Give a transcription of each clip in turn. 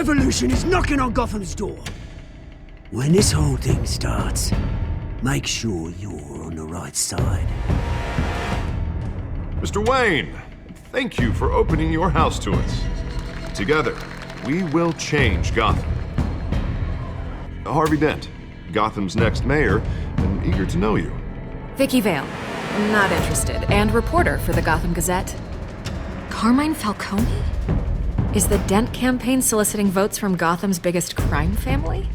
revolution is knocking on Gotham's door. When this whole thing starts, make sure you're on the right side. Mr. Wayne, thank you for opening your house to us. Together, we will change Gotham. Harvey Dent, Gotham's next mayor, and eager to know you. Vicky Vale, not interested, and reporter for the Gotham Gazette. Carmine Falcone? Is the Dent campaign soliciting votes from Gotham's biggest crime family?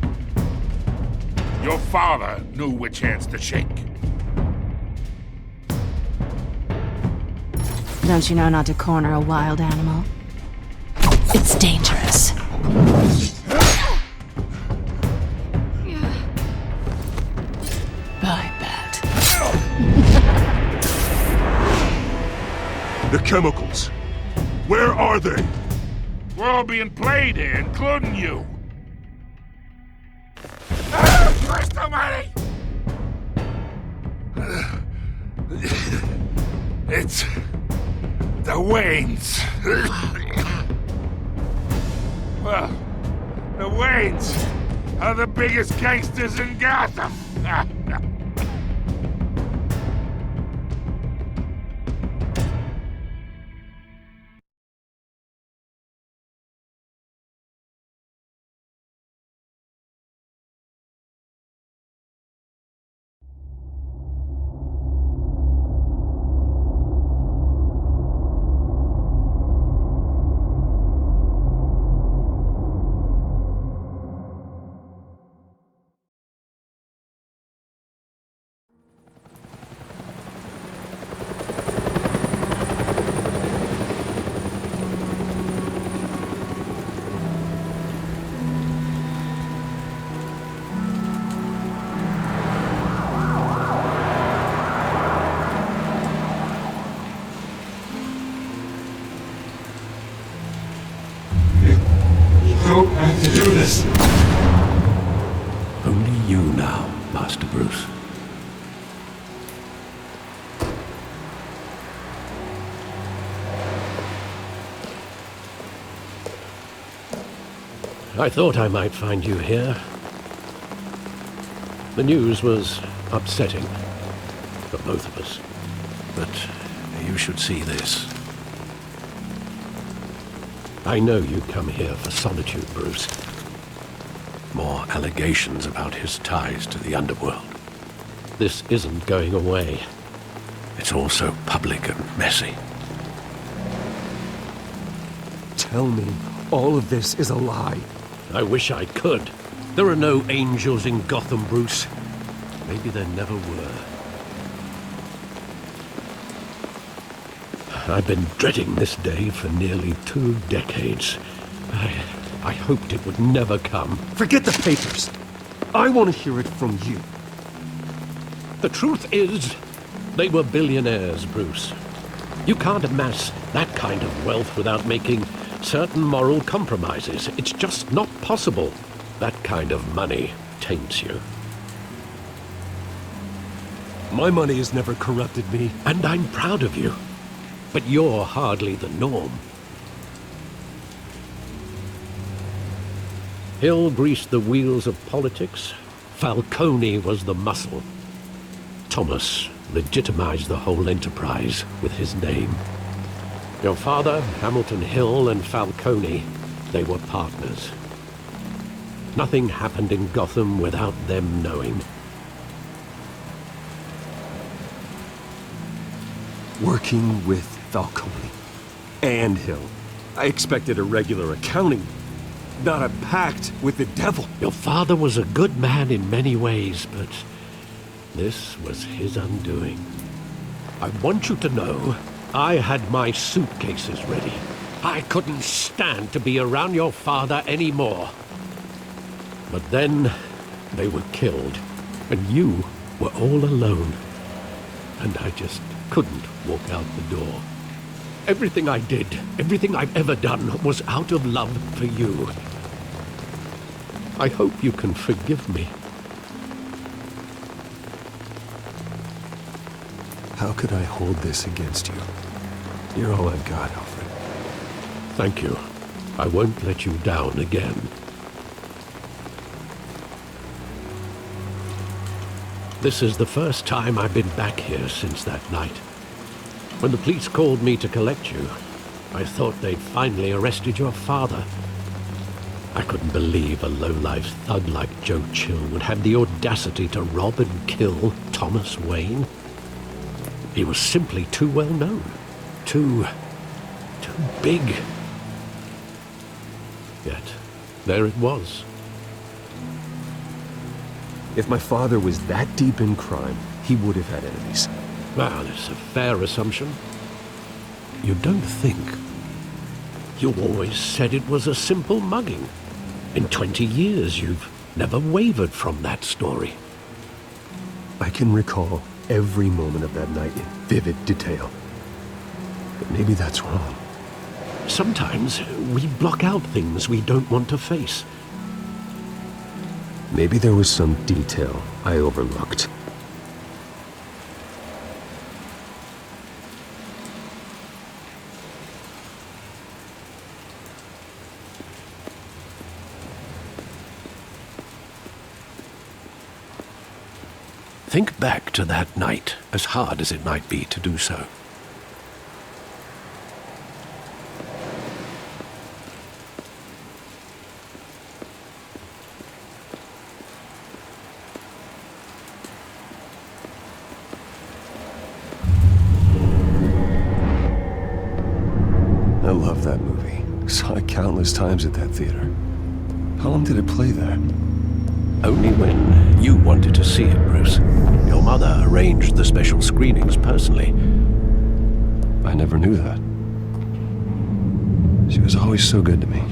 Your father knew which hands to shake. Don't you know not to corner a wild animal? It's dangerous. I bet. The chemicals. Where are they? We're all being played here, including you. Christ almighty! It's the Waynes. Well, the Waynes are the biggest gangsters in Gotham. don't have to do this. Only you now, Master Bruce. I thought I might find you here. The news was upsetting for both of us. But you should see this. I know you come here for solitude, Bruce. More allegations about his ties to the underworld. This isn't going away. It's all so public and messy. Tell me all of this is a lie. I wish I could. There are no angels in Gotham, Bruce. Maybe there never were. I've been dreading this day for nearly 2 decades. I hoped it would never come. Forget the papers. I want to hear it from you. The truth is, they were billionaires, Bruce. You can't amass that kind of wealth without making certain moral compromises. It's just not possible. That kind of money taints you. My money has never corrupted me. And I'm proud of you. But you're hardly the norm. Hill greased the wheels of politics. Falcone was the muscle. Thomas legitimized the whole enterprise with his name. Your father, Hamilton Hill, and Falcone, they were partners. Nothing happened in Gotham without them knowing. Working with Falcone and Hill. I expected a regular accounting, not a pact with the devil. Your father was a good man in many ways, but this was his undoing. I want you to know, I had my suitcases ready. I couldn't stand to be around your father anymore. But then, they were killed, and you were all alone. And I just couldn't walk out the door. Everything I did, everything I've ever done, was out of love for you. I hope you can forgive me. How could I hold this against you? You're all I've got, Alfred. Thank you. I won't let you down again. This is the first time I've been back here since that night. When the police called me to collect you, I thought they'd finally arrested your father. I couldn't believe a low-life thug like Joe Chill would have the audacity to rob and kill Thomas Wayne. He was simply too well known. Too big. Yet, there it was. If my father was that deep in crime, he would have had enemies. Well, it's a fair assumption. You don't think? You always said it was a simple mugging. In 20 years, you've never wavered from that story. I can recall every moment of that night in vivid detail. But maybe that's wrong. Sometimes we block out things we don't want to face. Maybe there was some detail I overlooked. Think back to that night, as hard as it might be to do so. I love that movie. Saw it countless times at that theater. How long did it play there? Only when you wanted to see it, Bruce. Your mother arranged the special screenings personally. I never knew that. She was always so good to me.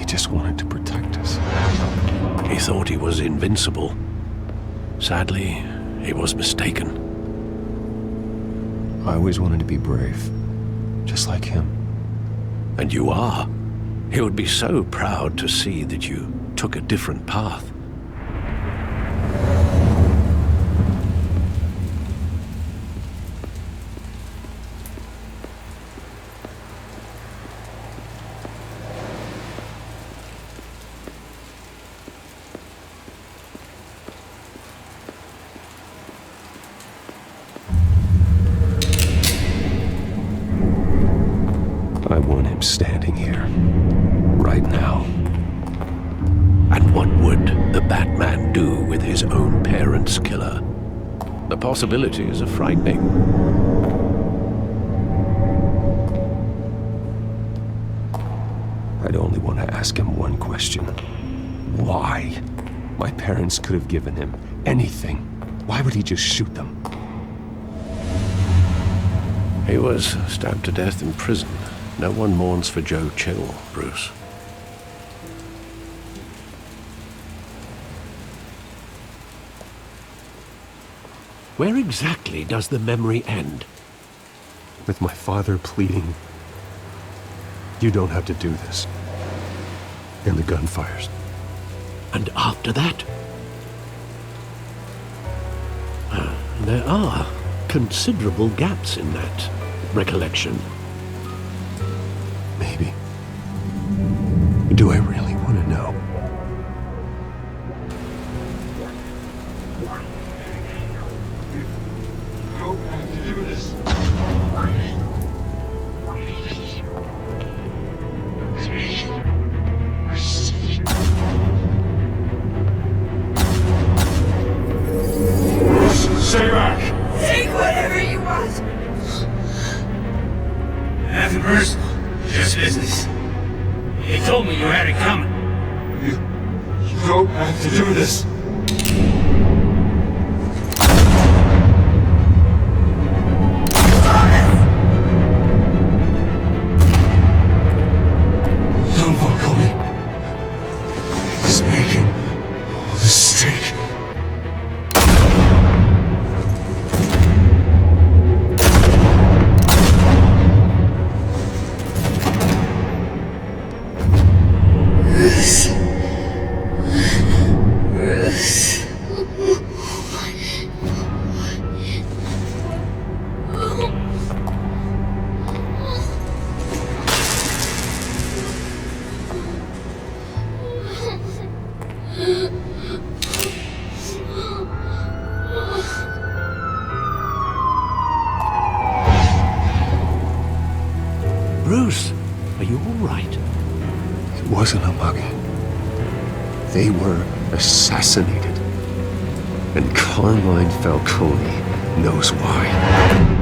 Just wanted to protect us. He thought he was invincible. Sadly, he was mistaken. I always wanted to be brave, just like him. And you are. He would be so proud to see that you took a different path. I want him standing here, right now. And what would the Batman do with his own parents' killer? The possibilities are frightening. I'd only want to ask him one question. Why? My parents could have given him anything. Why would he just shoot them? He was stabbed to death in prison. No one mourns for Joe Chill, Bruce. Where exactly does the memory end? With my father pleading, "You don't have to do this." And the gun fires. And after that? There are considerable gaps in that recollection. Maybe. Do I really want to know? Don't have to do this. Stay back! Take whatever you want. Nothing personal, just business. He told me you had it coming. You don't have to do this. Don't fuck me. Bruce, are you all right? It wasn't a bug. They were assassinated. And Carmine Falcone knows why.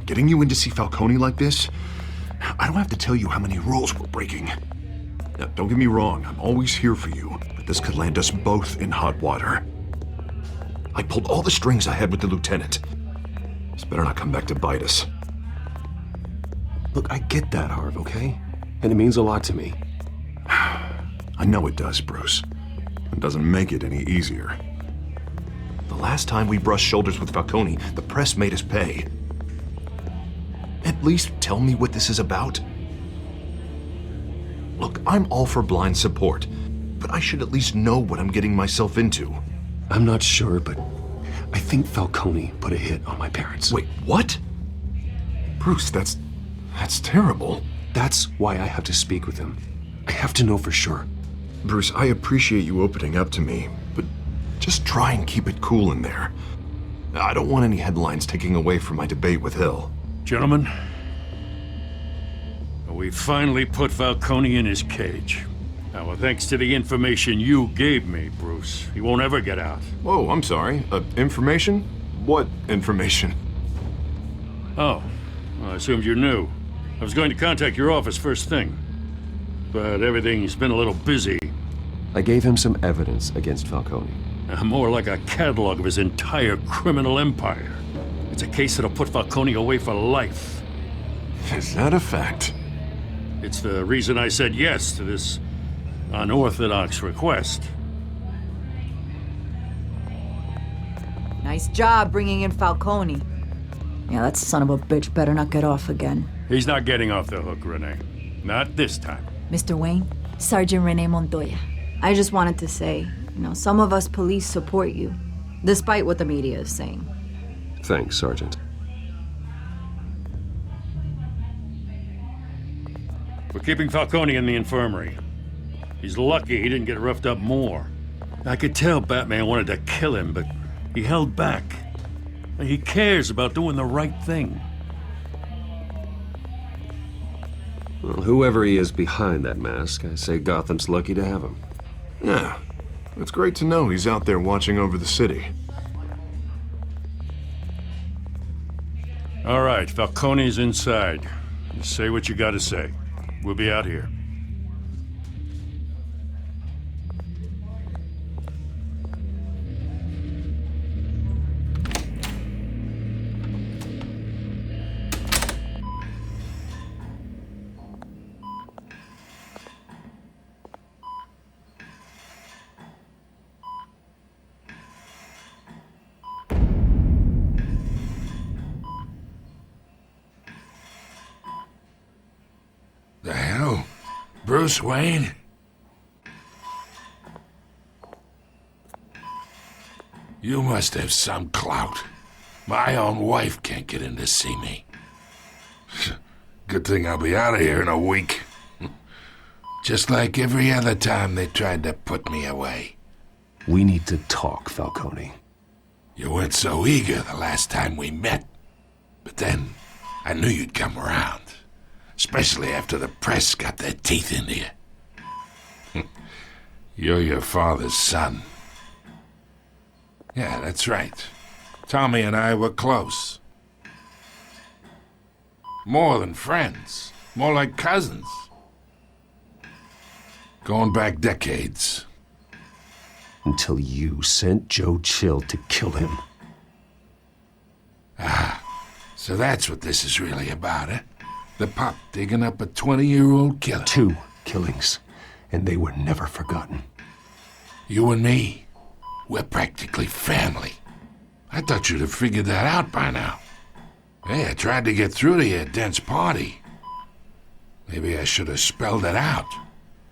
Getting you in to see Falcone like this? I don't have to tell you how many rules we're breaking. Now, don't get me wrong, I'm always here for you, but this could land us both in hot water. I pulled all the strings I had with the lieutenant. This better not come back to bite us. Look, I get that, Harv, okay? And it means a lot to me. I know it does, Bruce. It doesn't make it any easier. The last time we brushed shoulders with Falcone, the press made us pay. At least tell me what this is about. Look, I'm all for blind support, but I should at least know what I'm getting myself into. I'm not sure, but I think Falcone put a hit on my parents. Wait, what? Bruce, that's terrible. That's why I have to speak with him. I have to know for sure. Bruce, I appreciate you opening up to me, but just try and keep it cool in there. I don't want any headlines taking away from my debate with Hill. Gentlemen, we finally put Falcone in his cage. Now, thanks to the information you gave me, Bruce, he won't ever get out. Whoa, I'm sorry. Information? What information? Oh, well, I assumed you knew. I was going to contact your office first thing, but everything's been a little busy. I gave him some evidence against Falcone. More like a catalog of his entire criminal empire. It's a case that'll put Falcone away for life. Is that a fact? It's the reason I said yes to this unorthodox request. Nice job bringing in Falcone. Yeah, that son of a bitch better not get off again. He's not getting off the hook, Renee. Not this time. Mr. Wayne, Sergeant Renee Montoya. I just wanted to say, some of us police support you, despite what the media is saying. Thanks, Sergeant. We're keeping Falcone in the infirmary. He's lucky he didn't get roughed up more. I could tell Batman wanted to kill him, but he held back. He cares about doing the right thing. Well, whoever he is behind that mask, I say Gotham's lucky to have him. Yeah, it's great to know he's out there watching over the city. All right, Falcone's inside. Just say what you gotta say. We'll be out here. The hell? Bruce Wayne? You must have some clout. My own wife can't get in to see me. Good thing I'll be out of here in a week. Just like every other time they tried to put me away. We need to talk, Falcone. You weren't so eager the last time we met. But then, I knew you'd come around. Especially after the press got their teeth into you. You're your father's son. Yeah, that's right. Tommy and I were close. More than friends. More like cousins. Going back decades. Until you sent Joe Chill to kill him. Ah, so that's what this is really about, eh? The pup digging up a 20-year-old killer. 2 killings, and they were never forgotten. You and me, we're practically family. I thought you'd have figured that out by now. Hey, I tried to get through to your dense party. Maybe I should have spelled it out.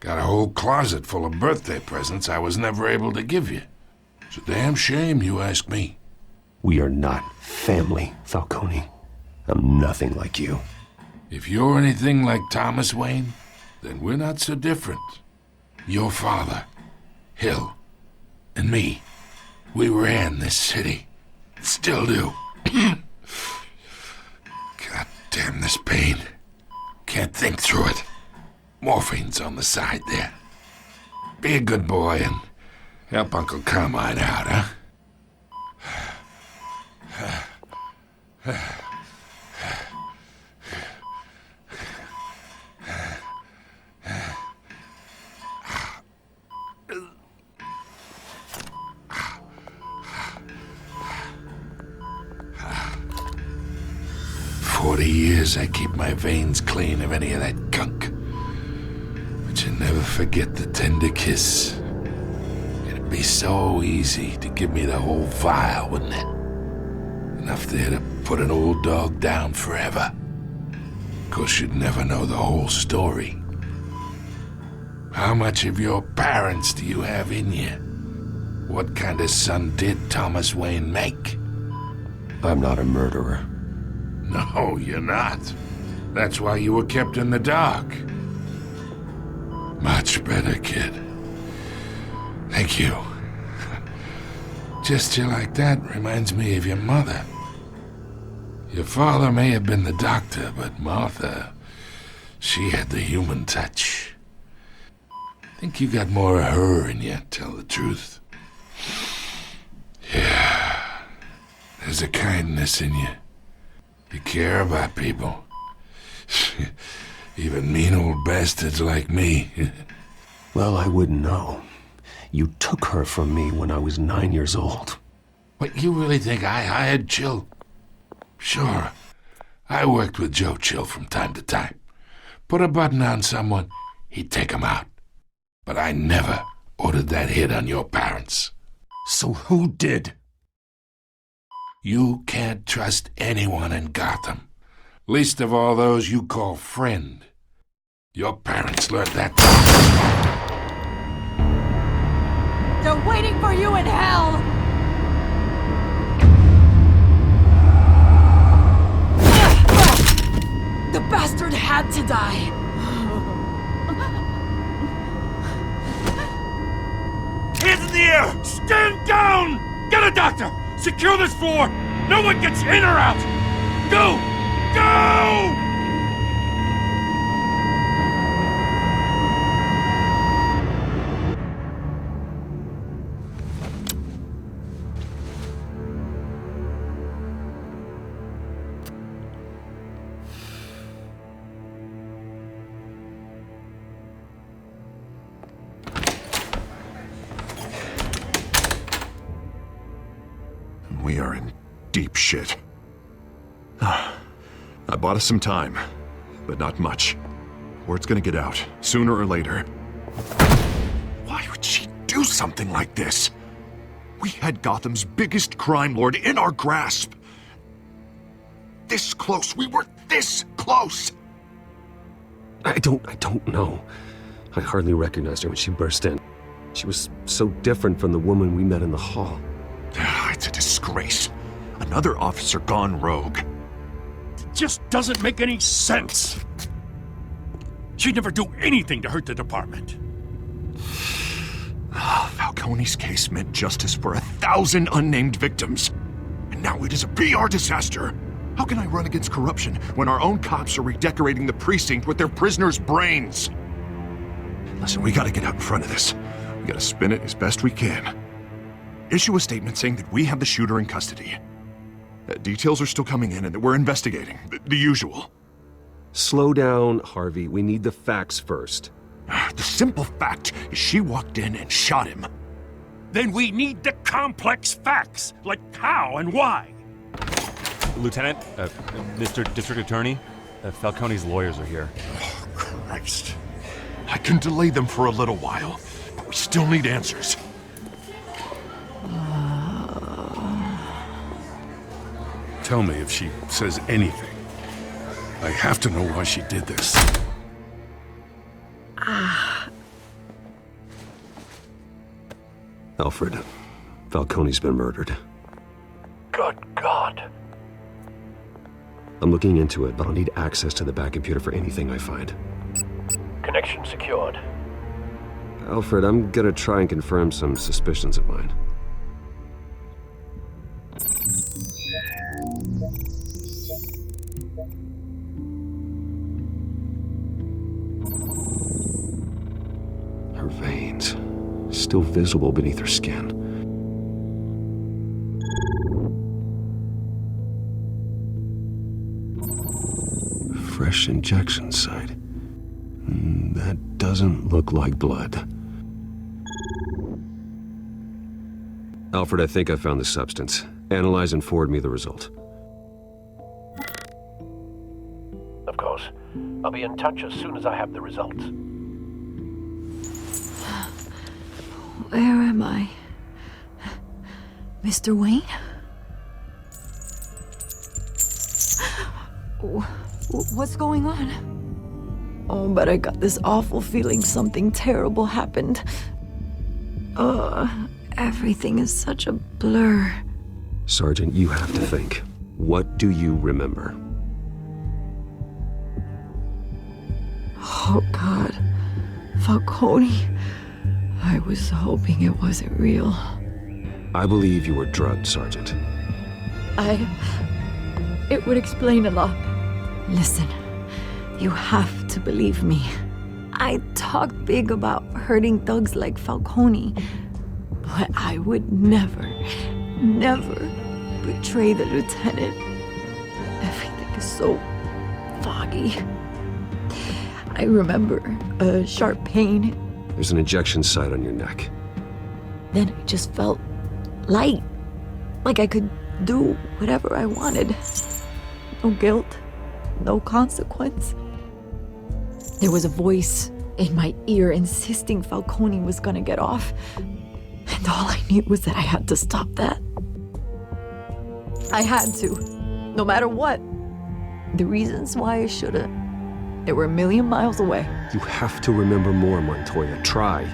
Got a whole closet full of birthday presents I was never able to give you. It's a damn shame, you ask me. We are not family, Falcone. I'm nothing like you. If you're anything like Thomas Wayne, then we're not so different. Your father, Hill, and me, we ran this city. Still do. God damn this pain. Can't think through it. Morphine's on the side there. Be a good boy and help Uncle Carmine out, huh? 40 years I keep my veins clean of any of that gunk. But you never forget the tender kiss. It'd be so easy to give me the whole vial, wouldn't it? Enough there to put an old dog down forever. Of course, you'd never know the whole story. How much of your parents do you have in you? What kind of son did Thomas Wayne make? I'm not a murderer. No, you're not. That's why you were kept in the dark. Much better, kid. Thank you. Gesture like that reminds me of your mother. Your father may have been the doctor, but Martha, she had the human touch. I think you got more of her in you, tell the truth. Yeah, there's a kindness in you. You care about people. Even mean old bastards like me. Well, I wouldn't know. You took her from me when I was 9 years old. What, you really think I hired Chill? Sure. I worked with Joe Chill from time to time. Put a button on someone, he'd take him out. But I never ordered that hit on your parents. So who did? You can't trust anyone in Gotham. Least of all those you call friend. Your parents learned that. They're waiting for you in hell! The bastard had to die. Hands in the air! Stand down! Get a doctor! Secure this floor! No one gets in or out! Go! Go! We are in deep shit. I bought us some time, but not much. Word's gonna get out, sooner or later. Why would she do something like this? We had Gotham's biggest crime lord in our grasp. This close, we were this close! I don't know. I hardly recognized her when she burst in. She was so different from the woman we met in the hall. It's a disgrace. Another officer gone rogue. It just doesn't make any sense. She'd never do anything to hurt the department. Falcone's case meant justice for 1,000 unnamed victims. And now it is a PR disaster. How can I run against corruption when our own cops are redecorating the precinct with their prisoners' brains? Listen, we gotta get out in front of this. We gotta spin it as best we can. Issue a statement saying that we have the shooter in custody. Details are still coming in and that we're investigating. The usual. Slow down, Harvey. We need the facts first. The simple fact is she walked in and shot him. Then we need the complex facts, like how and why. Lieutenant, Mr. District Attorney, Falcone's lawyers are here. Oh, Christ. I can delay them for a little while, but we still need answers. Tell me if she says anything. I have to know why she did this. Alfred, Falcone's been murdered. Good God. I'm looking into it, but I'll need access to the back computer for anything I find. Connection secured. Alfred, I'm gonna try and confirm some suspicions of mine. Her veins, still visible beneath her skin. Fresh injection site. That doesn't look like blood. Alfred, I think I found the substance. Analyze and forward me the result. Of course. I'll be in touch as soon as I have the results. Where am I? Mr. Wayne? What's going on? Oh, but I got this awful feeling something terrible happened. Everything is such a blur. Sergeant, you have to think. What do you remember? Oh, God. Falcone. I was hoping it wasn't real. I believe you were drugged, Sergeant. It would explain a lot. Listen, you have to believe me. I talk big about hurting thugs like Falcone, but I would never betray the lieutenant. Everything is so foggy. I remember a sharp pain. There's an injection site on your neck. Then I just felt light, like I could do whatever I wanted. No guilt, no consequence. There was a voice in my ear insisting Falcone was gonna get off. And all I knew was that I had to stop that. I had to, no matter what. The reasons why I should've, they were a million miles away. You have to remember more, Montoya. Try.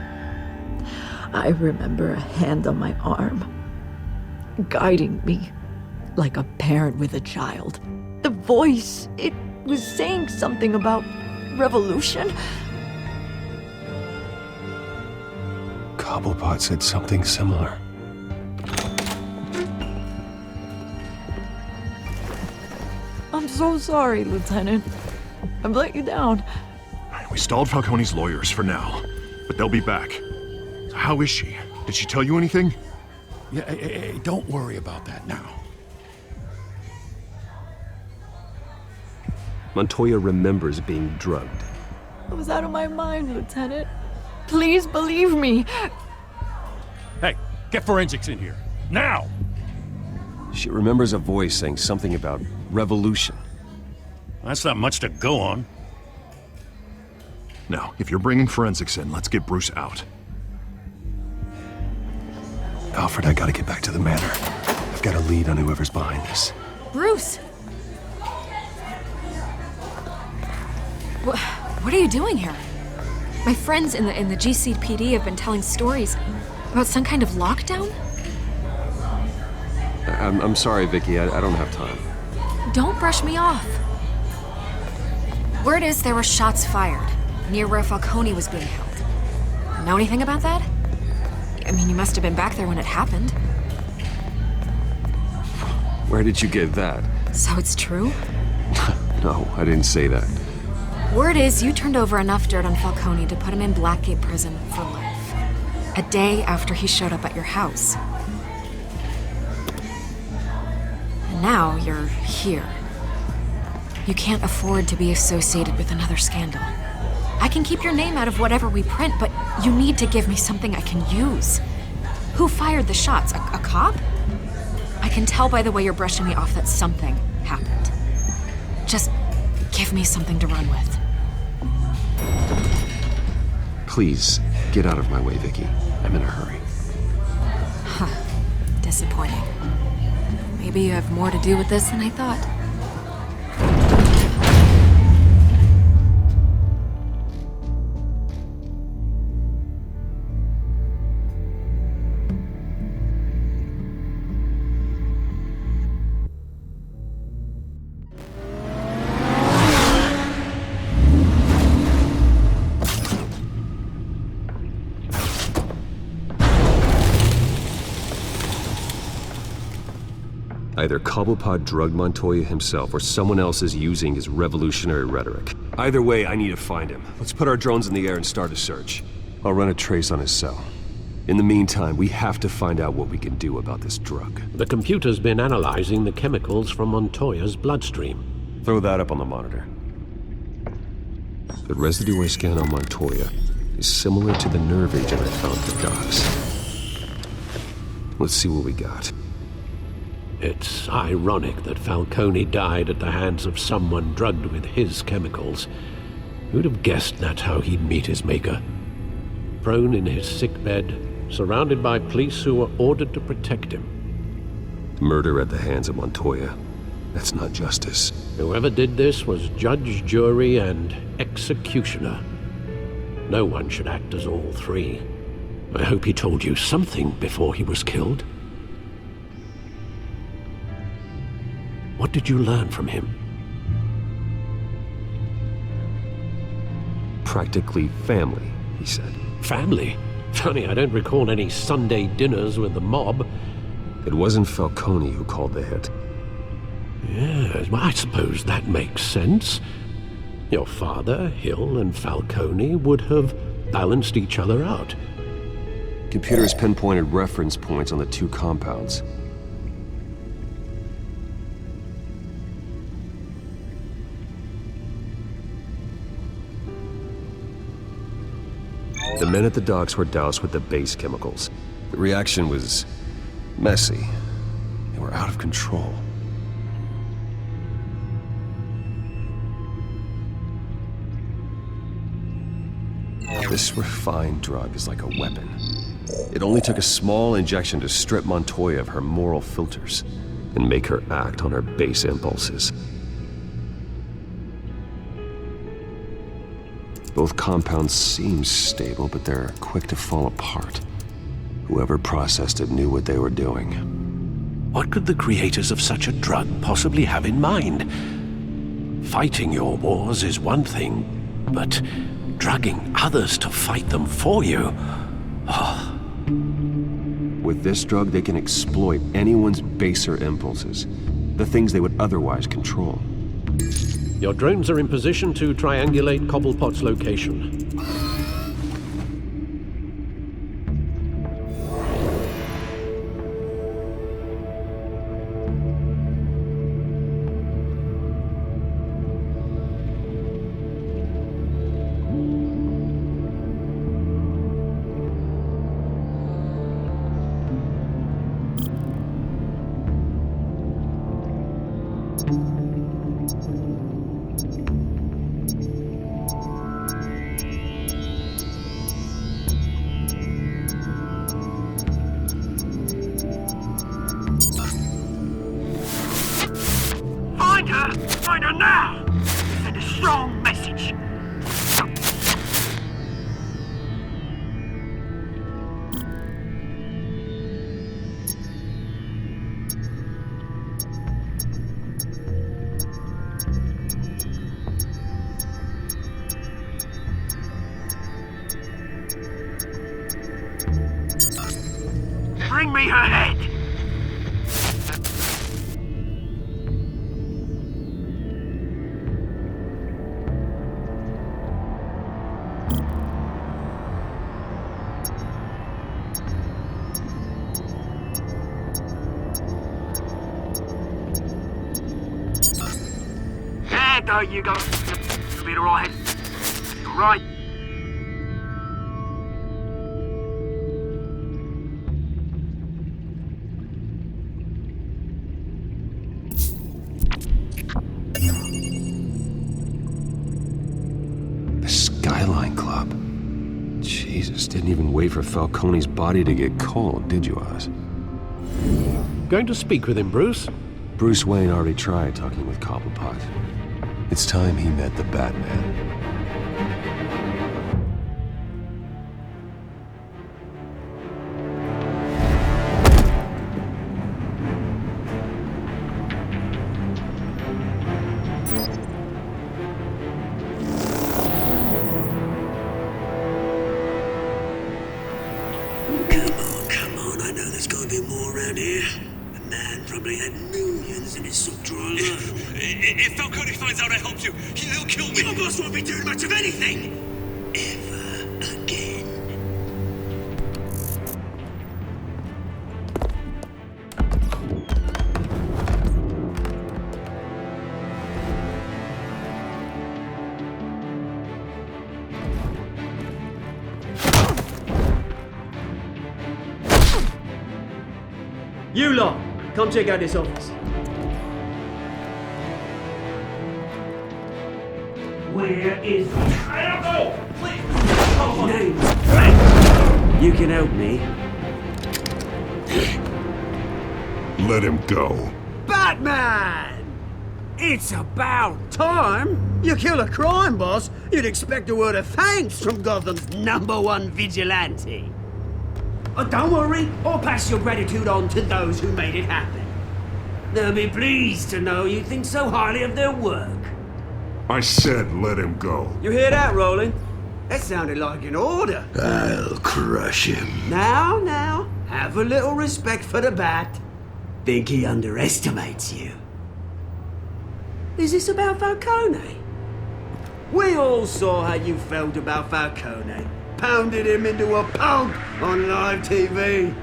I remember a hand on my arm, guiding me like a parent with a child. The voice, it was saying something about revolution. Cobblepot said something similar. I'm so sorry, Lieutenant. I've let you down. We stalled Falcone's lawyers for now, but they'll be back. So how is she? Did she tell you anything? Yeah, hey, don't worry about that now. Montoya remembers being drugged. I was out of my mind, Lieutenant. Please believe me. Hey, get forensics in here. Now! She remembers a voice saying something about revolution. That's not much to go on. Now, if you're bringing forensics in, let's get Bruce out. Alfred, I gotta get back to the manor. I've got a lead on whoever's behind this. Bruce! What are you doing here? My friends in the GCPD have been telling stories about some kind of lockdown? I'm sorry, Vicky. I don't have time. Don't brush me off. Word is there were shots fired near where Falcone was being held. Know anything about that? I mean, you must have been back there when it happened. Where did you get that? So it's true? No, I didn't say that. Word is you turned over enough dirt on Falcone to put him in Blackgate Prison for life. A day after he showed up at your house. And now you're here. You can't afford to be associated with another scandal. I can keep your name out of whatever we print, but you need to give me something I can use. Who fired the shots? A cop? I can tell by the way you're brushing me off that something happened. Just give me something to run with. Please, get out of my way, Vicky. I'm in a hurry. Huh. Disappointing. Maybe you have more to do with this than I thought. Either Cobblepot drugged Montoya himself, or someone else is using his revolutionary rhetoric. Either way, I need to find him. Let's put our drones in the air and start a search. I'll run a trace on his cell. In the meantime, we have to find out what we can do about this drug. The computer's been analyzing the chemicals from Montoya's bloodstream. Throw that up on the monitor. The residue I scan on Montoya is similar to the nerve agent I found for Goss. Let's see what we got. It's ironic that Falcone died at the hands of someone drugged with his chemicals. Who'd have guessed that's how he'd meet his maker? Prone in his sickbed, surrounded by police who were ordered to protect him. Murder at the hands of Montoya. That's not justice. Whoever did this was judge, jury, and executioner. No one should act as all three. I hope he told you something before he was killed. What did you learn from him? Practically family, he said. Family? Funny, I don't recall any Sunday dinners with the mob. It wasn't Falcone who called the hit. Yes, well, I suppose that makes sense. Your father, Hill, and Falcone would have balanced each other out. Computers pinpointed reference points on the two compounds. The men at the docks were doused with the base chemicals. The reaction was messy. They were out of control. This refined drug is like a weapon. It only took a small injection to strip Montoya of her moral filters and make her act on her base impulses. Both compounds seem stable, but they're quick to fall apart. Whoever processed it knew what they were doing. What could the creators of such a drug possibly have in mind? Fighting your wars is one thing, but drugging others to fight them for you? Oh. With this drug, they can exploit anyone's baser impulses, the things they would otherwise control. Your drones are in position to triangulate Cobblepot's location. Find her now! Send a strong message. Bring me her head! There you go. You'll be alright. You're right. The Skyline Club. Jesus, didn't even wait for Falcone's body to get cold, did you, Oz? Going to speak with him, Bruce? Bruce Wayne already tried talking with Cobblepot. It's time he met the Batman. Come on, I know there's gotta be more around here. The man probably had millions in his sock drawer alone. If Falcone finds out I helped you, he'll kill me. Your boss won't be doing much of anything! Ever again. You lot, come check out this office. Where is he? I don't know! Please! Name's You can help me. Let him go. Batman! It's about time. You kill a crime boss, you'd expect a word of thanks from Gotham's #1 vigilante. Oh, don't worry, I'll pass your gratitude on to those who made it happen. They'll be pleased to know you think so highly of their work. I said let him go. You hear that, Roland? That sounded like an order. I'll crush him. Now, have a little respect for the Bat. Think he underestimates you. Is this about Falcone? We all saw how you felt about Falcone. Pounded him into a pulp on live TV.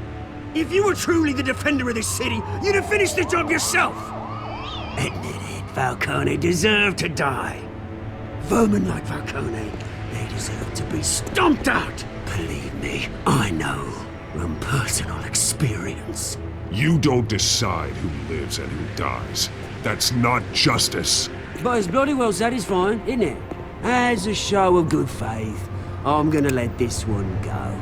If you were truly the defender of this city, you'd have finished the job yourself. Admit it, Falcone deserved to die. Vermin like Falcone, they deserve to be stomped out. Believe me, I know from personal experience. You don't decide who lives and who dies. That's not justice. But it's bloody well satisfying, isn't it? As a show of good faith, I'm gonna let this one go.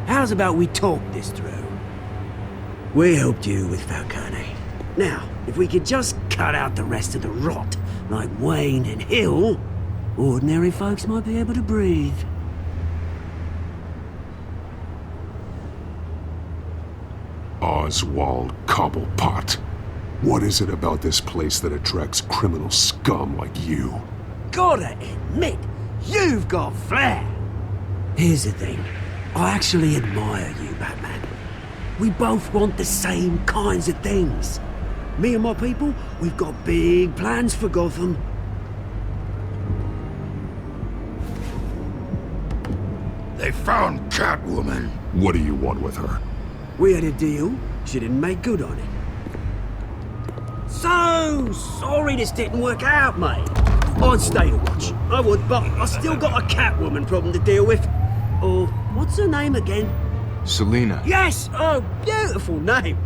How's about we talk this through? We helped you with Falcone. Now, if we could just cut out the rest of the rot, like Wayne and Hill, ordinary folks might be able to breathe. Oswald Cobblepot. What is it about this place that attracts criminal scum like you? Gotta admit, you've got flair. Here's the thing. I actually admire you, Batman. We both want the same kinds of things. Me and my people, we've got big plans for Gotham. They found Catwoman. What do you want with her? We had a deal. She didn't make good on it. So sorry this didn't work out, mate. I'd stay to watch. I would, but I still got a Catwoman problem to deal with. Oh, what's her name again? Selina. Yes! Oh, beautiful name.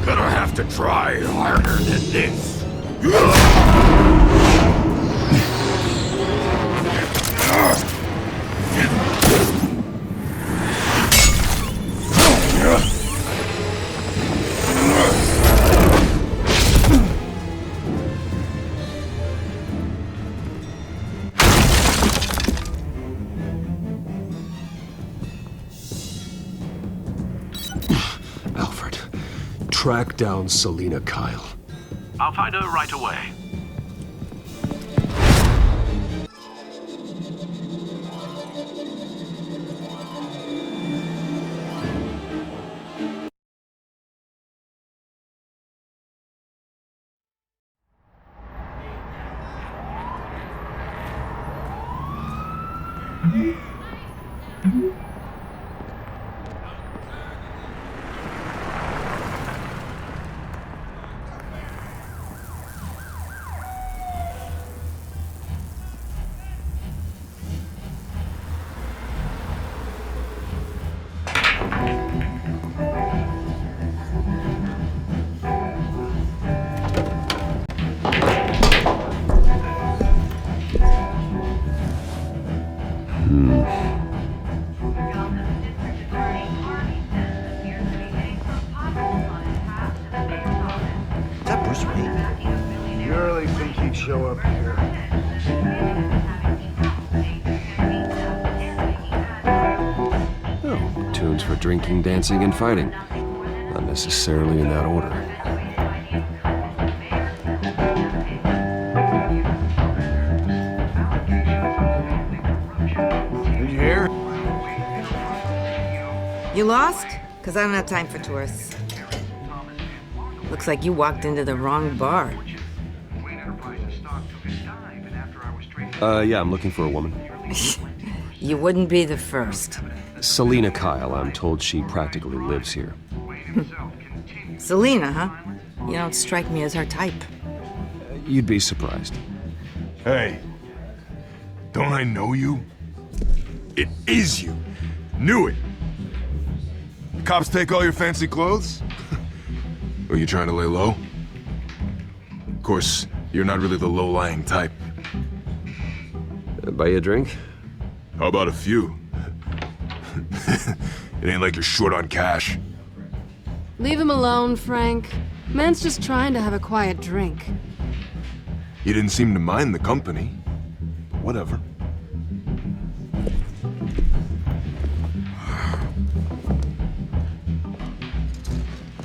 Gonna have to try harder than this. Alfred, track down Selina Kyle. I'll find her right away. show up here. Oh, tunes for drinking, dancing, and fighting. Not necessarily in that order. Did you hear? You lost? Because I don't have time for tourists. Looks like you walked into the wrong bar. Yeah, I'm looking for a woman. You wouldn't be the first. Selena Kyle, I'm told she practically lives here. Selena, huh? You don't strike me as her type. You'd be surprised. Hey, don't I know you? It is you. Knew it. The cops take all your fancy clothes? Are you trying to lay low? Of course, you're not really the low-lying type. Buy you a drink? How about a few? It ain't like you're short on cash. Leave him alone, Frank. Man's just trying to have a quiet drink. You didn't seem to mind the company. But whatever.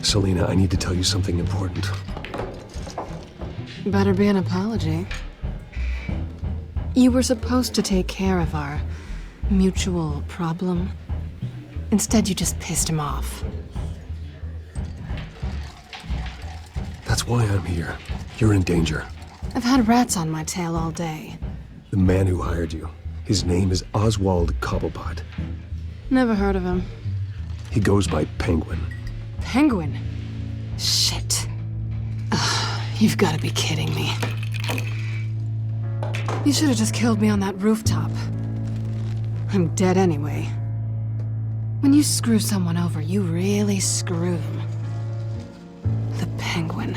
Selena, I need to tell you something important. Better be an apology. You were supposed to take care of our mutual problem. Instead, you just pissed him off. That's why I'm here. You're in danger. I've had rats on my tail all day. The man who hired you, his name is Oswald Cobblepot. Never heard of him. He goes by Penguin. Penguin? Shit. Ugh, you've got to be kidding me. You should have just killed me on that rooftop. I'm dead anyway. When you screw someone over, you really screw them. The Penguin.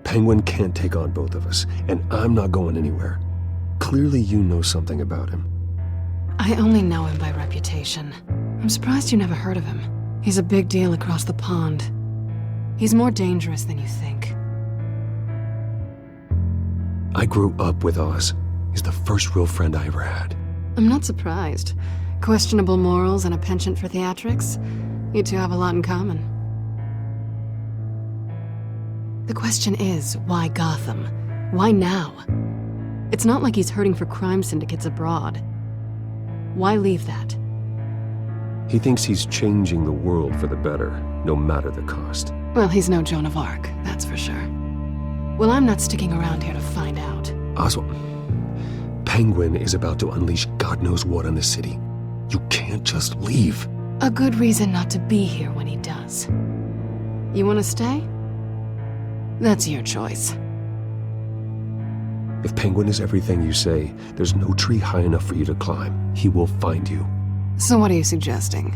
Penguin can't take on both of us, and I'm not going anywhere. Clearly you know something about him. I only know him by reputation. I'm surprised you never heard of him. He's a big deal across the pond. He's more dangerous than you think. I grew up with Oz. He's the first real friend I ever had. I'm not surprised. Questionable morals and a penchant for theatrics. You two have a lot in common. The question is, why Gotham? Why now? It's not like he's hurting for crime syndicates abroad. Why leave that? He thinks he's changing the world for the better, no matter the cost. Well, he's no Joan of Arc, that's for sure. Well, I'm not sticking around here to find out. Oswald, Penguin is about to unleash God knows what on the city. You can't just leave. A good reason not to be here when he does. You want to stay? That's your choice. If Penguin is everything you say, there's no tree high enough for you to climb. He will find you. So what are you suggesting?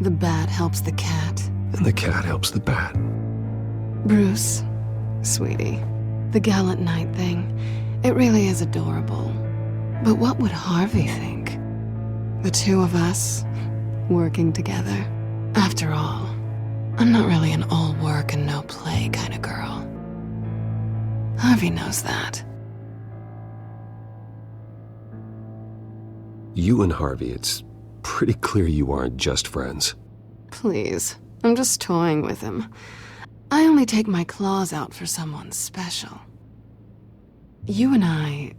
The bat helps the cat? And the cat helps the bat. Bruce, sweetie, the gallant knight thing, it really is adorable. But what would Harvey think? The two of us, working together. After all, I'm not really an all work and no play kind of girl. Harvey knows that. You and Harvey, it's pretty clear you aren't just friends. Please, I'm just toying with him. I only take my claws out for someone special. You and I...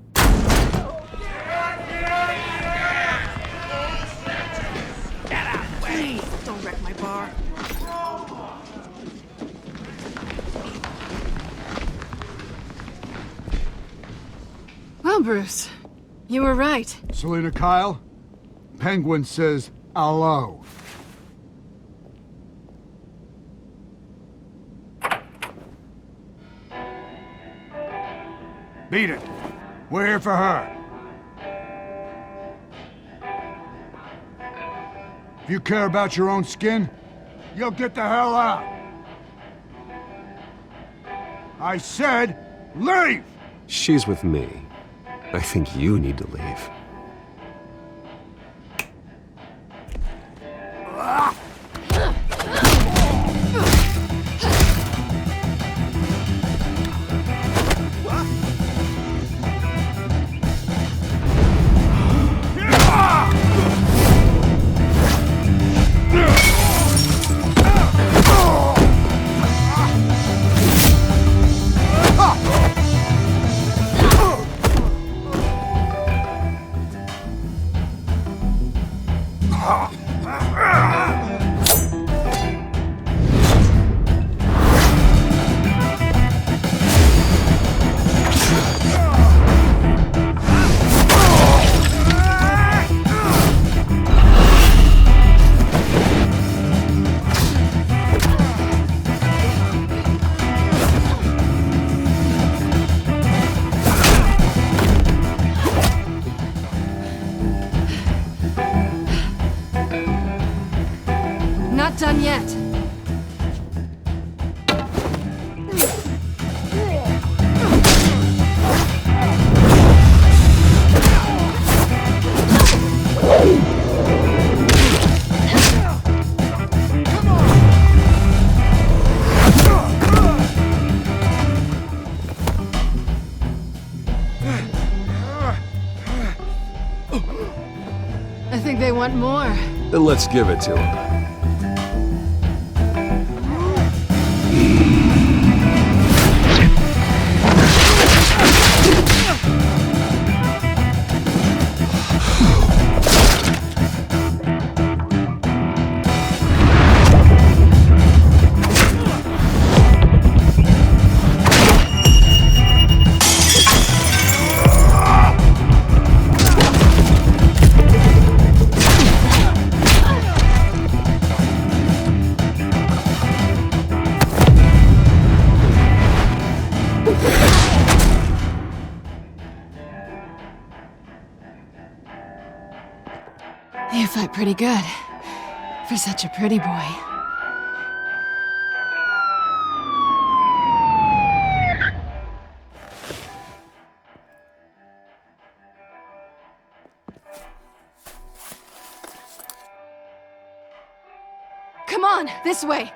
Get out, please! Don't wreck my bar. Well, Bruce, you were right. Selena Kyle, Penguin says hello. Beat it. We're here for her. If you care about your own skin, you'll get the hell out. I said, leave! She's with me. I think you need to leave. yet. I think they want more. Then let's give it to him. You fight pretty good. For such a pretty boy. Come on, this way.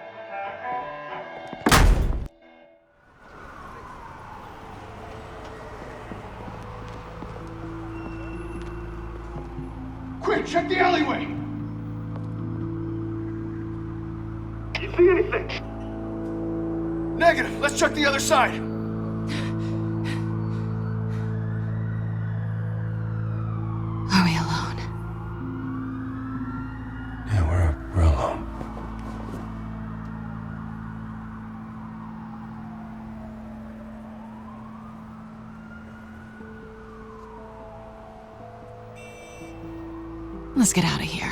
Quick, check the alleyway! You see anything? Negative. Let's check the other side. Are we alone? Yeah, we're alone. Let's get out of here.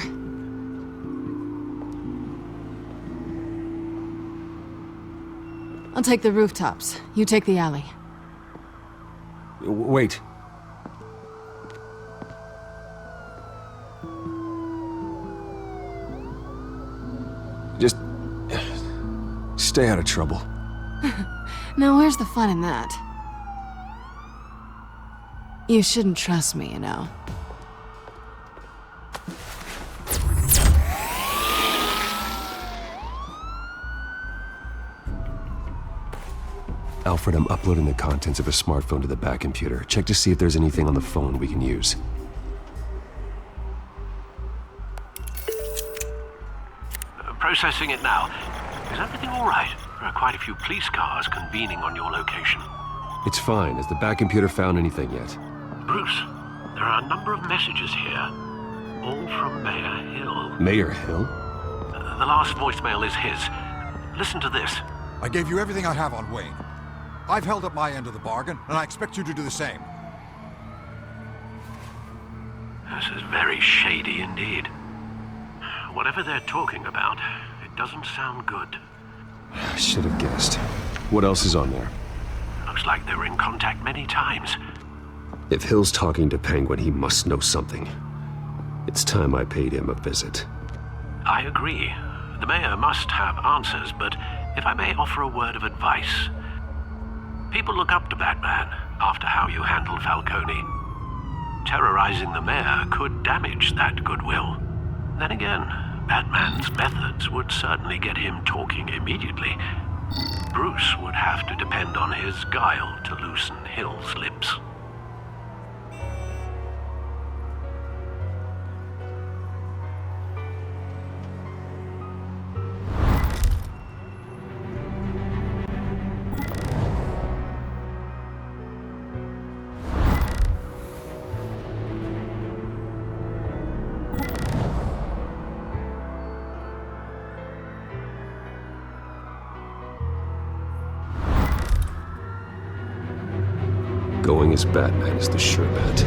I'll take the rooftops. You take the alley. Wait. Just stay out of trouble. Now, where's the fun in that? You shouldn't trust me, you know. Alfred, I'm uploading the contents of a smartphone to the back computer. Check to see if there's anything on the phone we can use. Processing it now. Is everything all right? There are quite a few police cars convening on your location. It's fine. Has the back computer found anything yet? Bruce, there are a number of messages here. All from Mayor Hill. Mayor Hill? The last voicemail is his. Listen to this. I gave you everything I have on Wayne. I've held up my end of the bargain, and I expect you to do the same. This is very shady indeed. Whatever they're talking about, it doesn't sound good. I should have guessed. What else is on there? Looks like they were in contact many times. If Hill's talking to Penguin, he must know something. It's time I paid him a visit. I agree. The mayor must have answers, but if I may offer a word of advice. People look up to Batman after how you handled Falcone. Terrorizing the mayor could damage that goodwill. Then again, Batman's methods would certainly get him talking immediately. Bruce would have to depend on his guile to loosen Hill's lips. Going as Batman is the sure bet.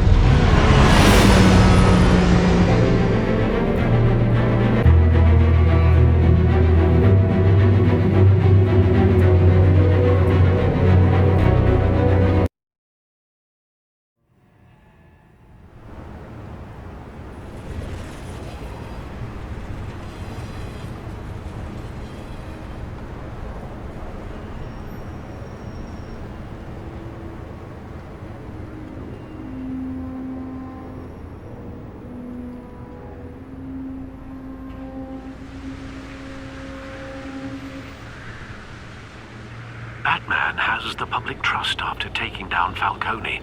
has the public trust after taking down Falcone.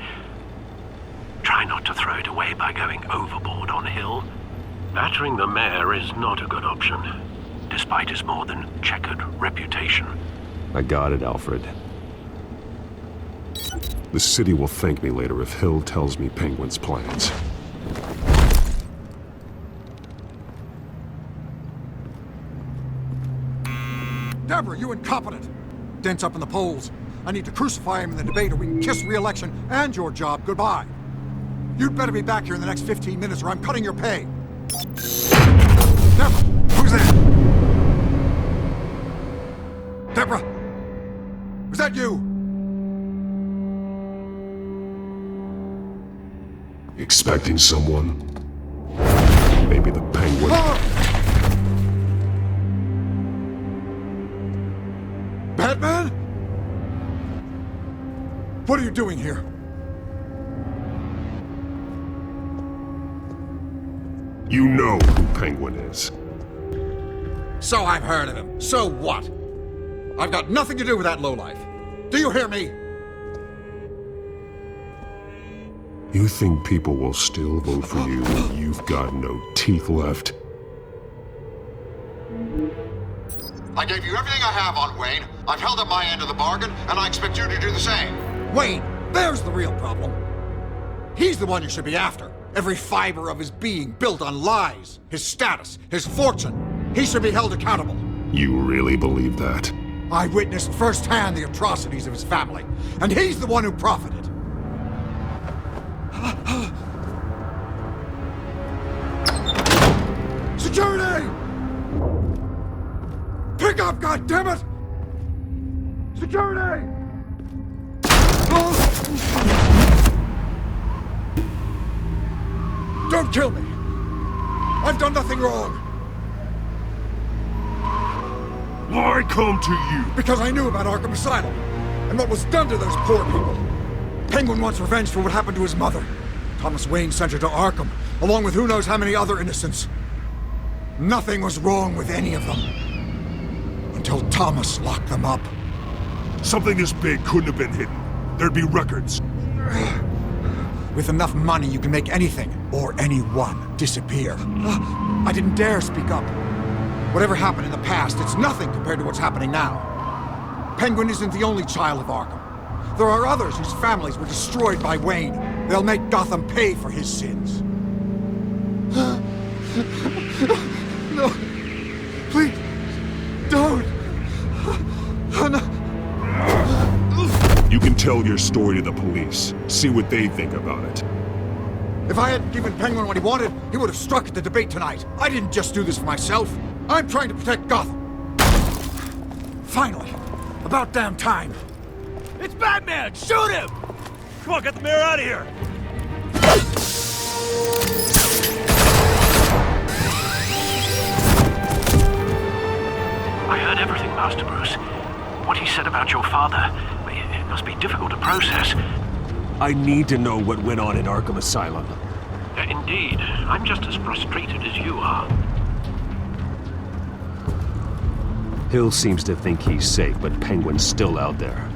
Try not to throw it away by going overboard on Hill. Battering the mayor is not a good option, despite his more than checkered reputation. I got it, Alfred. The city will thank me later if Hill tells me Penguin's plans. Deborah, you incompetent! Dent's up in the polls. I need to crucify him in the debate or we can kiss re-election and your job goodbye. You'd better be back here in the next 15 minutes or I'm cutting your pay. Deborah, who's there? Deborah! Was that you? Expecting someone? Maybe the Penguin. Batman? What are you doing here? You know who Penguin is. So I've heard of him. So what? I've got nothing to do with that lowlife. Do you hear me? You think people will still vote for you when you've got no teeth left? I gave you everything I have on Wayne. I've held up my end of the bargain, and I expect you to do the same. Wayne, there's the real problem. He's the one you should be after. Every fiber of his being built on lies, his status, his fortune. He should be held accountable. You really believe that? I witnessed firsthand the atrocities of his family, and he's the one who profited. Security! Pick up, goddammit! Security! Don't kill me! I've done nothing wrong! Why come to you? Because I knew about Arkham Asylum, and what was done to those poor people. Penguin wants revenge for what happened to his mother. Thomas Wayne sent her to Arkham, along with who knows how many other innocents. Nothing was wrong with any of them. Until Thomas locked them up. Something this big couldn't have been hidden. There'd be records. With enough money, you can make anything, or anyone, disappear. I didn't dare speak up. Whatever happened in the past, it's nothing compared to what's happening now. Penguin isn't the only child of Arkham. There are others whose families were destroyed by Wayne. They'll make Gotham pay for his sins. No. Please. Don't. No. You can tell your story to the police. See what they think about it. If I hadn't given Penguin what he wanted, he would have struck at the debate tonight. I didn't just do this for myself. I'm trying to protect Gotham. Finally. About damn time. It's Batman! Shoot him! Come on, get the mayor out of here! I heard everything, Master Bruce. What he said about your father, it must be difficult to process. I need to know what went on in Arkham Asylum. Indeed. I'm just as frustrated as you are. Hill seems to think he's safe, but Penguin's still out there.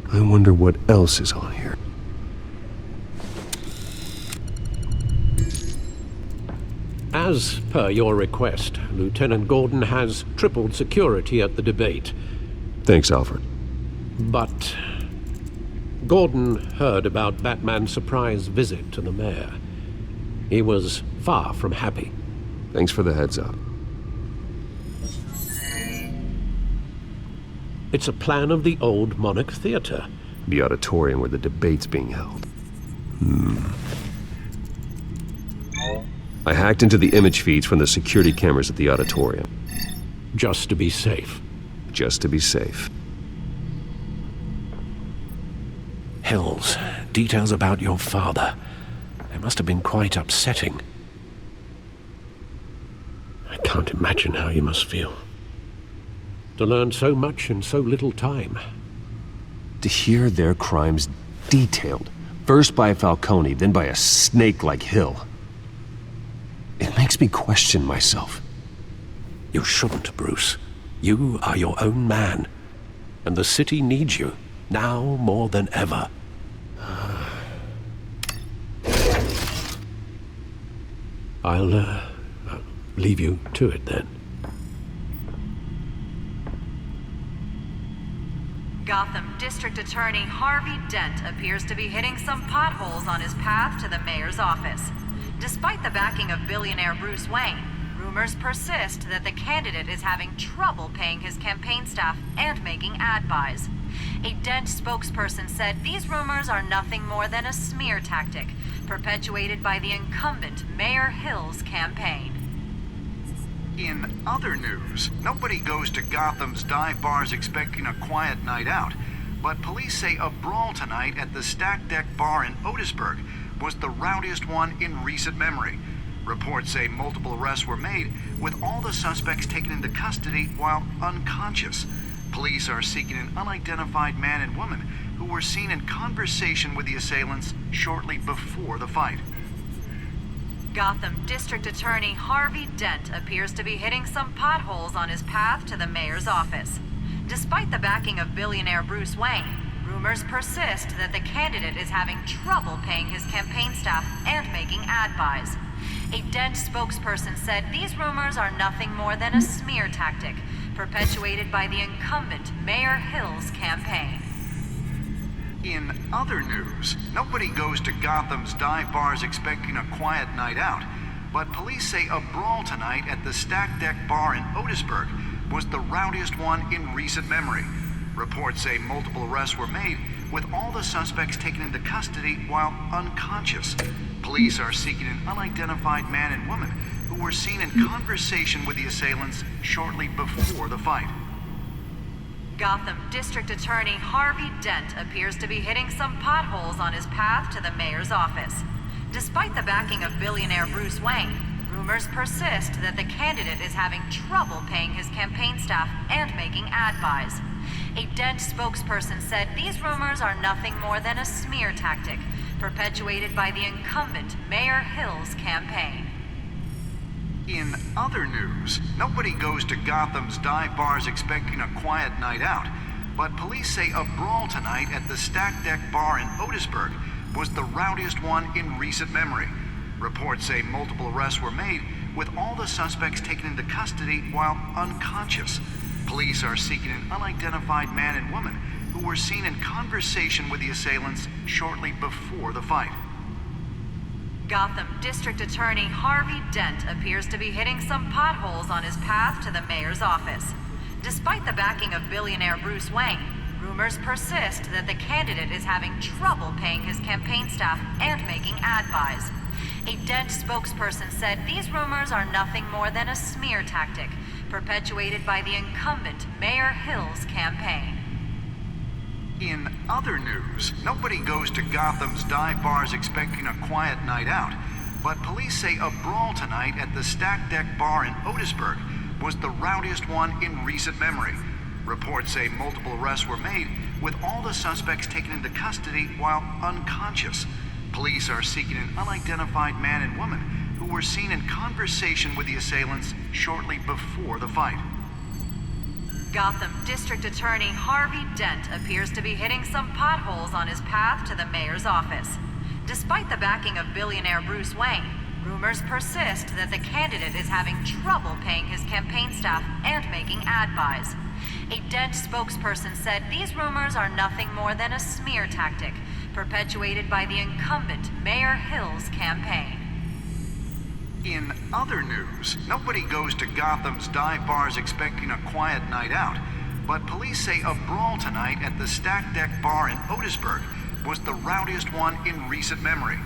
I wonder what else is on here. As per your request, Lieutenant Gordon has tripled security at the debate. Thanks, Alfred. But Gordon heard about Batman's surprise visit to the mayor. He was far from happy. Thanks for the heads up. It's a plan of the old Monarch Theater. The auditorium where the debate's being held. I hacked into the image feeds from the security cameras at the auditorium. just to be safe. Just to be safe. Hills, details about your father. They must have been quite upsetting. I can't imagine how you must feel. To learn so much in so little time. To hear their crimes detailed, first by Falcone, then by a snake like Hill. It makes me question myself. You shouldn't, Bruce. You are your own man. And the city needs you, now more than ever. I'll leave you to it then. Gotham District Attorney Harvey Dent appears to be hitting some potholes on his path to the mayor's office. Despite the backing of billionaire Bruce Wayne, rumors persist that the candidate is having trouble paying his campaign staff and making ad buys. A Dent spokesperson said these rumors are nothing more than a smear tactic, perpetuated by the incumbent Mayor Hill's campaign. In other news, nobody goes to Gotham's dive bars expecting a quiet night out, but police say a brawl tonight at the Stack Deck Bar in Otisburg was the rowdiest one in recent memory. Reports say multiple arrests were made, with all the suspects taken into custody while unconscious. Police are seeking an unidentified man and woman who were seen in conversation with the assailants shortly before the fight. Gotham District Attorney Harvey Dent appears to be hitting some potholes on his path to the mayor's office. Despite the backing of billionaire Bruce Wayne, rumors persist that the candidate is having trouble paying his campaign staff and making ad buys. A Dent spokesperson said these rumors are nothing more than a smear tactic, perpetuated by the incumbent Mayor Hill's campaign. In other news, nobody goes to Gotham's dive bars expecting a quiet night out, but police say a brawl tonight at the Stack Deck Bar in Otisburg was the rowdiest one in recent memory. Reports say multiple arrests were made, with all the suspects taken into custody while unconscious. Police are seeking an unidentified man and woman who were seen in conversation with the assailants shortly before the fight. Gotham District Attorney Harvey Dent appears to be hitting some potholes on his path to the mayor's office. Despite the backing of billionaire Bruce Wayne, rumors persist that the candidate is having trouble paying his campaign staff and making ad buys. A Dent spokesperson said these rumors are nothing more than a smear tactic, perpetuated by the incumbent Mayor Hill's campaign. In other news, nobody goes to Gotham's dive bars expecting a quiet night out, but police say a brawl tonight at the Stack Deck Bar in Otisburg was the rowdiest one in recent memory. Reports say multiple arrests were made, with all the suspects taken into custody while unconscious. Police are seeking an unidentified man and woman who were seen in conversation with the assailants shortly before the fight. Gotham District Attorney Harvey Dent appears to be hitting some potholes on his path to the mayor's office. Despite the backing of billionaire Bruce Wayne, rumors persist that the candidate is having trouble paying his campaign staff and making ad buys. A Dent spokesperson said these rumors are nothing more than a smear tactic, perpetuated by the incumbent Mayor Hill's campaign. In other news, nobody goes to Gotham's dive bars expecting a quiet night out, but police say a brawl tonight at the Stack Deck Bar in Otisburg was the rowdiest one in recent memory. Reports say multiple arrests were made, with all the suspects taken into custody while unconscious. Police are seeking an unidentified man and woman who were seen in conversation with the assailants shortly before the fight. Gotham District Attorney Harvey Dent appears to be hitting some potholes on his path to the mayor's office. Despite the backing of billionaire Bruce Wayne, rumors persist that the candidate is having trouble paying his campaign staff and making ad buys. A Dent spokesperson said these rumors are nothing more than a smear tactic, perpetuated by the incumbent Mayor Hill's campaign. In other news, nobody goes to Gotham's dive bars expecting a quiet night out, but police say a brawl tonight at the Stack Deck Bar in Otisburg was the rowdiest one in recent memory.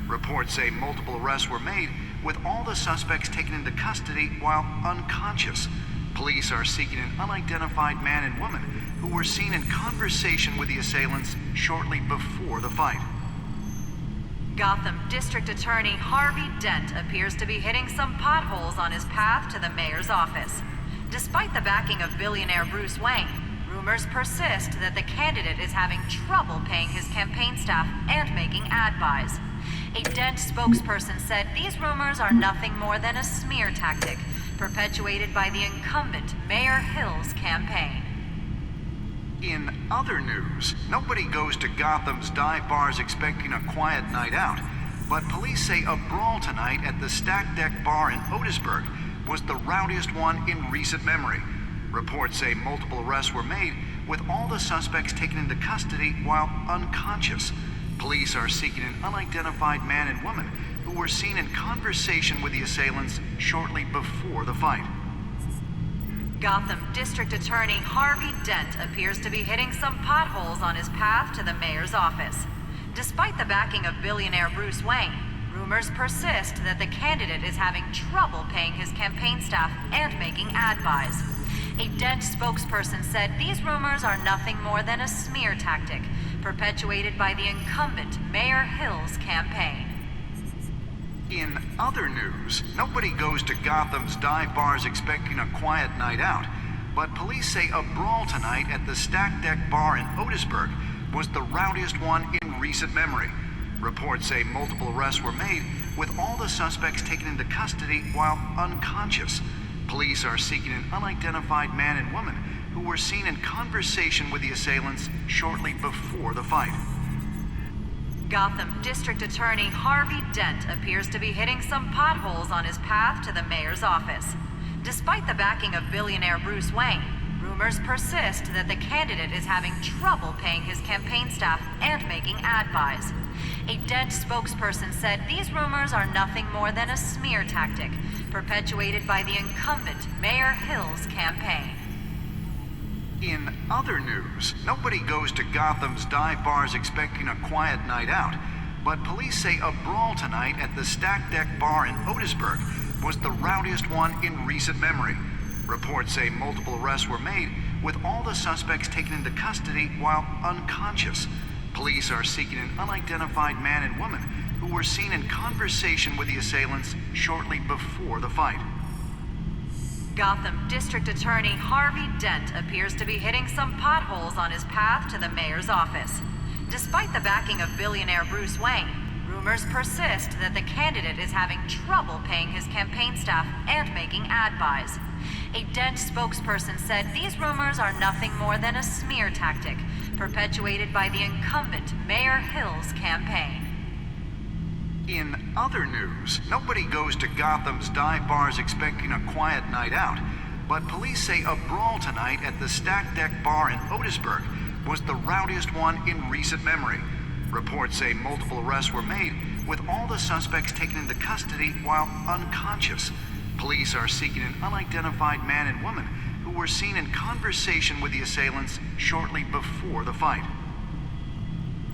Reports say multiple arrests were made, with all the suspects taken into custody while unconscious. Police are seeking an unidentified man and woman who were seen in conversation with the assailants shortly before the fight. Gotham District Attorney Harvey Dent appears to be hitting some potholes on his path to the mayor's office. Despite the backing of billionaire Bruce Wayne, rumors persist that the candidate is having trouble paying his campaign staff and making ad buys. A Dent spokesperson said these rumors are nothing more than a smear tactic perpetuated by the incumbent Mayor Hill's campaign. In other news, nobody goes to Gotham's dive bars expecting a quiet night out, but police say a brawl tonight at the Stack Deck Bar in Otisburg was the rowdiest one in recent memory. Reports say multiple arrests were made, with all the suspects taken into custody while unconscious. Police are seeking an unidentified man and woman who were seen in conversation with the assailants shortly before the fight. Gotham District Attorney Harvey Dent appears to be hitting some potholes on his path to the mayor's office. Despite the backing of billionaire Bruce Wayne, rumors persist that the candidate is having trouble paying his campaign staff and making ad buys. A Dent spokesperson said these rumors are nothing more than a smear tactic perpetuated by the incumbent Mayor Hill's campaign. In other news, nobody goes to Gotham's dive bars expecting a quiet night out, but police say a brawl tonight at the Stack Deck Bar in Otisburg was the rowdiest one in recent memory. Reports say multiple arrests were made, with all the suspects taken into custody while unconscious. Police are seeking an unidentified man and woman who were seen in conversation with the assailants shortly before the fight. Gotham District Attorney Harvey Dent appears to be hitting some potholes on his path to the mayor's office. Despite the backing of billionaire Bruce Wayne, rumors persist that the candidate is having trouble paying his campaign staff and making ad buys. A Dent spokesperson said these rumors are nothing more than a smear tactic perpetuated by the incumbent Mayor Hill's campaign. In other news, nobody goes to Gotham's dive bars expecting a quiet night out, but police say a brawl tonight at the Stack Deck Bar in Otisburg was the rowdiest one in recent memory. Reports say multiple arrests were made, with all the suspects taken into custody while unconscious. Police are seeking an unidentified man and woman who were seen in conversation with the assailants shortly before the fight. Gotham District Attorney Harvey Dent appears to be hitting some potholes on his path to the mayor's office. Despite the backing of billionaire Bruce Wayne, rumors persist that the candidate is having trouble paying his campaign staff and making ad buys. A Dent spokesperson said these rumors are nothing more than a smear tactic perpetuated by the incumbent Mayor Hill's campaign. In other news, nobody goes to Gotham's dive bars expecting a quiet night out, but police say a brawl tonight at the Stack Deck Bar in Otisburg was the rowdiest one in recent memory. Reports say multiple arrests were made, with all the suspects taken into custody while unconscious. Police are seeking an unidentified man and woman who were seen in conversation with the assailants shortly before the fight.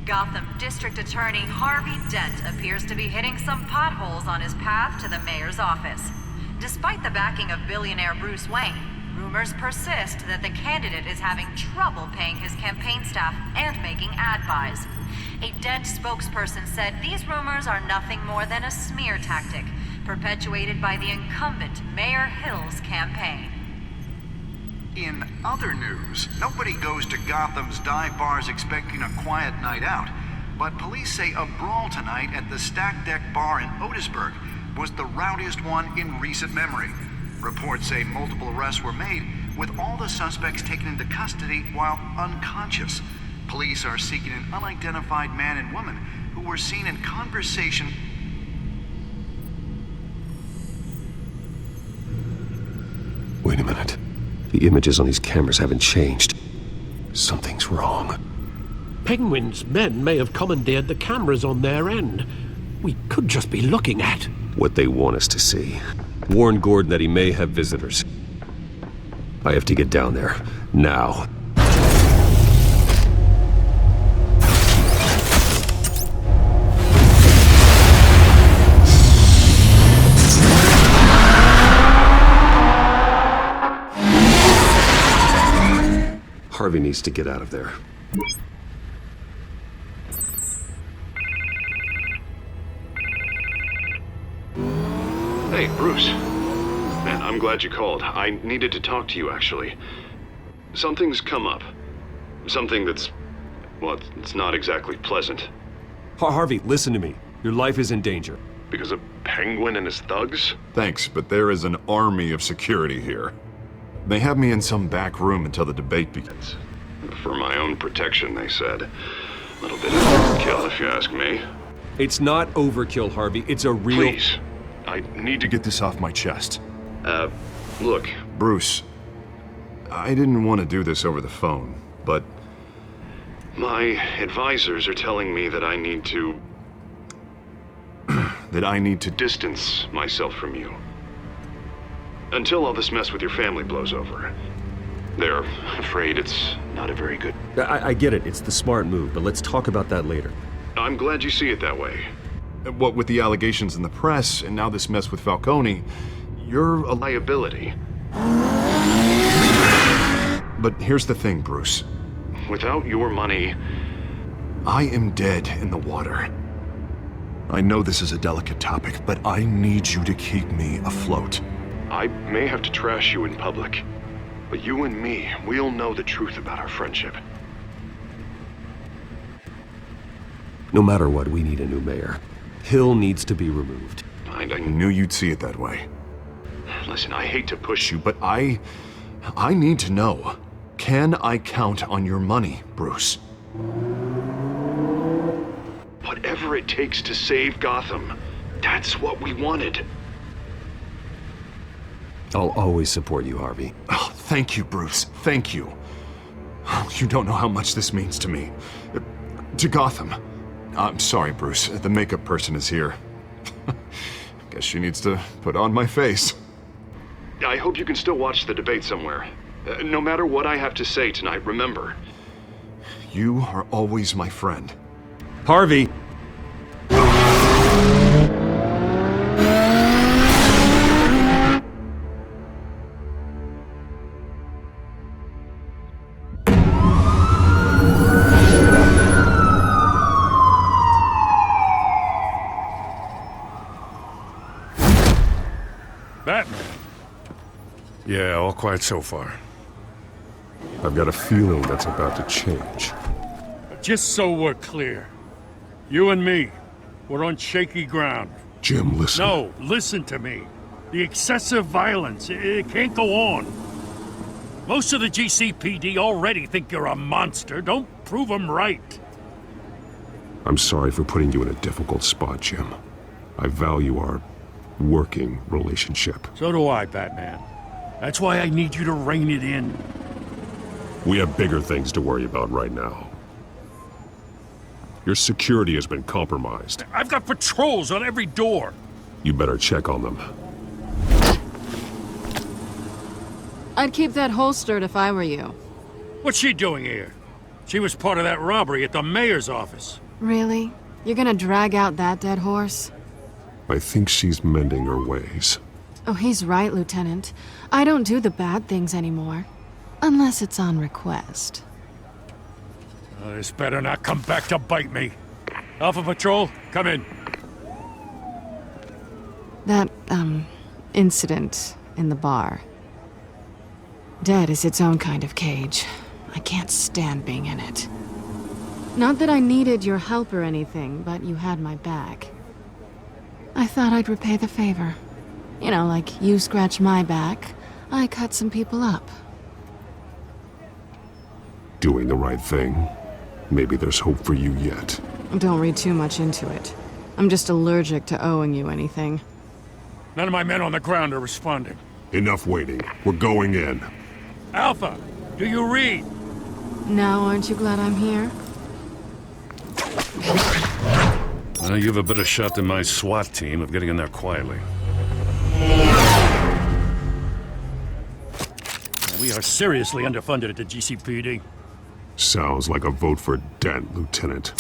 Gotham District Attorney Harvey Dent appears to be hitting some potholes on his path to the mayor's office. Despite the backing of billionaire Bruce Wayne, rumors persist that the candidate is having trouble paying his campaign staff and making ad buys. A Dent spokesperson said these rumors are nothing more than a smear tactic perpetuated by the incumbent Mayor Hill's campaign. In other news, nobody goes to Gotham's dive bars expecting a quiet night out, but police say a brawl tonight at the Stack Deck Bar in Otisburg was the rowdiest one in recent memory. Reports say multiple arrests were made, with all the suspects taken into custody while unconscious. Police are seeking an unidentified man and woman who were seen in conversation. Wait a minute. The images on these cameras haven't changed. Something's wrong. Penguin's men may have commandeered the cameras on their end. We could just be looking at what they want us to see. Warn Gordon that he may have visitors. I have to get down there, now. Harvey needs to get out of there. Hey, Bruce. Man, I'm glad you called. I needed to talk to you, actually. Something's come up. Something that's... well, it's not exactly pleasant. Harvey, listen to me. Your life is in danger. Because of Penguin and his thugs? Thanks, but there is an army of security here. They have me in some back room until the debate begins. For my own protection, they said. A little bit of overkill, if you ask me. It's not overkill, Harvey. It's a real... Please. I need to get this off my chest. Look, Bruce. I didn't want to do this over the phone, but... my advisors are telling me that I need to... that I need to distance myself from you. Until all this mess with your family blows over. They're afraid it's not a very good... I get it. It's the smart move, but let's talk about that later. I'm glad you see it that way. What with the allegations in the press, and now this mess with Falcone, you're a liability. But here's the thing, Bruce. Without your money, I am dead in the water. I know this is a delicate topic, but I need you to keep me afloat. I may have to trash you in public, but you and me, we'll know the truth about our friendship. No matter what, we need a new mayor. Hill needs to be removed. I knew you'd see it that way. Listen, I hate to push you, but I need to know. Can I count on your money, Bruce? Whatever it takes to save Gotham, that's what we wanted. I'll always support you, Harvey. Oh, thank you, Bruce. Thank you. You don't know how much this means to me. To Gotham. I'm sorry, Bruce. The makeup person is here. Guess she needs to put on my face. I hope you can still watch the debate somewhere. No matter what I have to say tonight, remember, you are always my friend. Harvey! Batman. Yeah, all quiet so far. I've got a feeling that's about to change. Just so we're clear, you and me, we're on shaky ground. Jim, listen. No, listen to me. The excessive violence, it can't go on. Most of the GCPD already think you're a monster. Don't prove them right. I'm sorry for putting you in a difficult spot, Jim. I value our working relationship. So do I, Batman. That's why I need you to rein it in. We have bigger things to worry about right now. Your security has been compromised. I've got patrols on every door. You better check on them. I'd keep that holstered if I were you. What's she doing here? She was part of that robbery at the mayor's office. Really? You're gonna drag out that dead horse? I think she's mending her ways. Oh, he's right, Lieutenant. I don't do the bad things anymore. Unless it's on request. This better not come back to bite me. Alpha Patrol, come in. That, incident in the bar. Dead is its own kind of cage. I can't stand being in it. Not that I needed your help or anything, but you had my back. I thought I'd repay the favor. You know, like you scratch my back, I cut some people up. Doing the right thing. Maybe there's hope for you yet. Don't read too much into it. I'm just allergic to owing you anything. None of my men on the ground are responding. Enough waiting. We're going in. Alpha, do you read? Now, aren't you glad I'm here? You have a better shot than my SWAT team of getting in there quietly. We are seriously underfunded at the GCPD. Sounds like a vote for Dent, Lieutenant.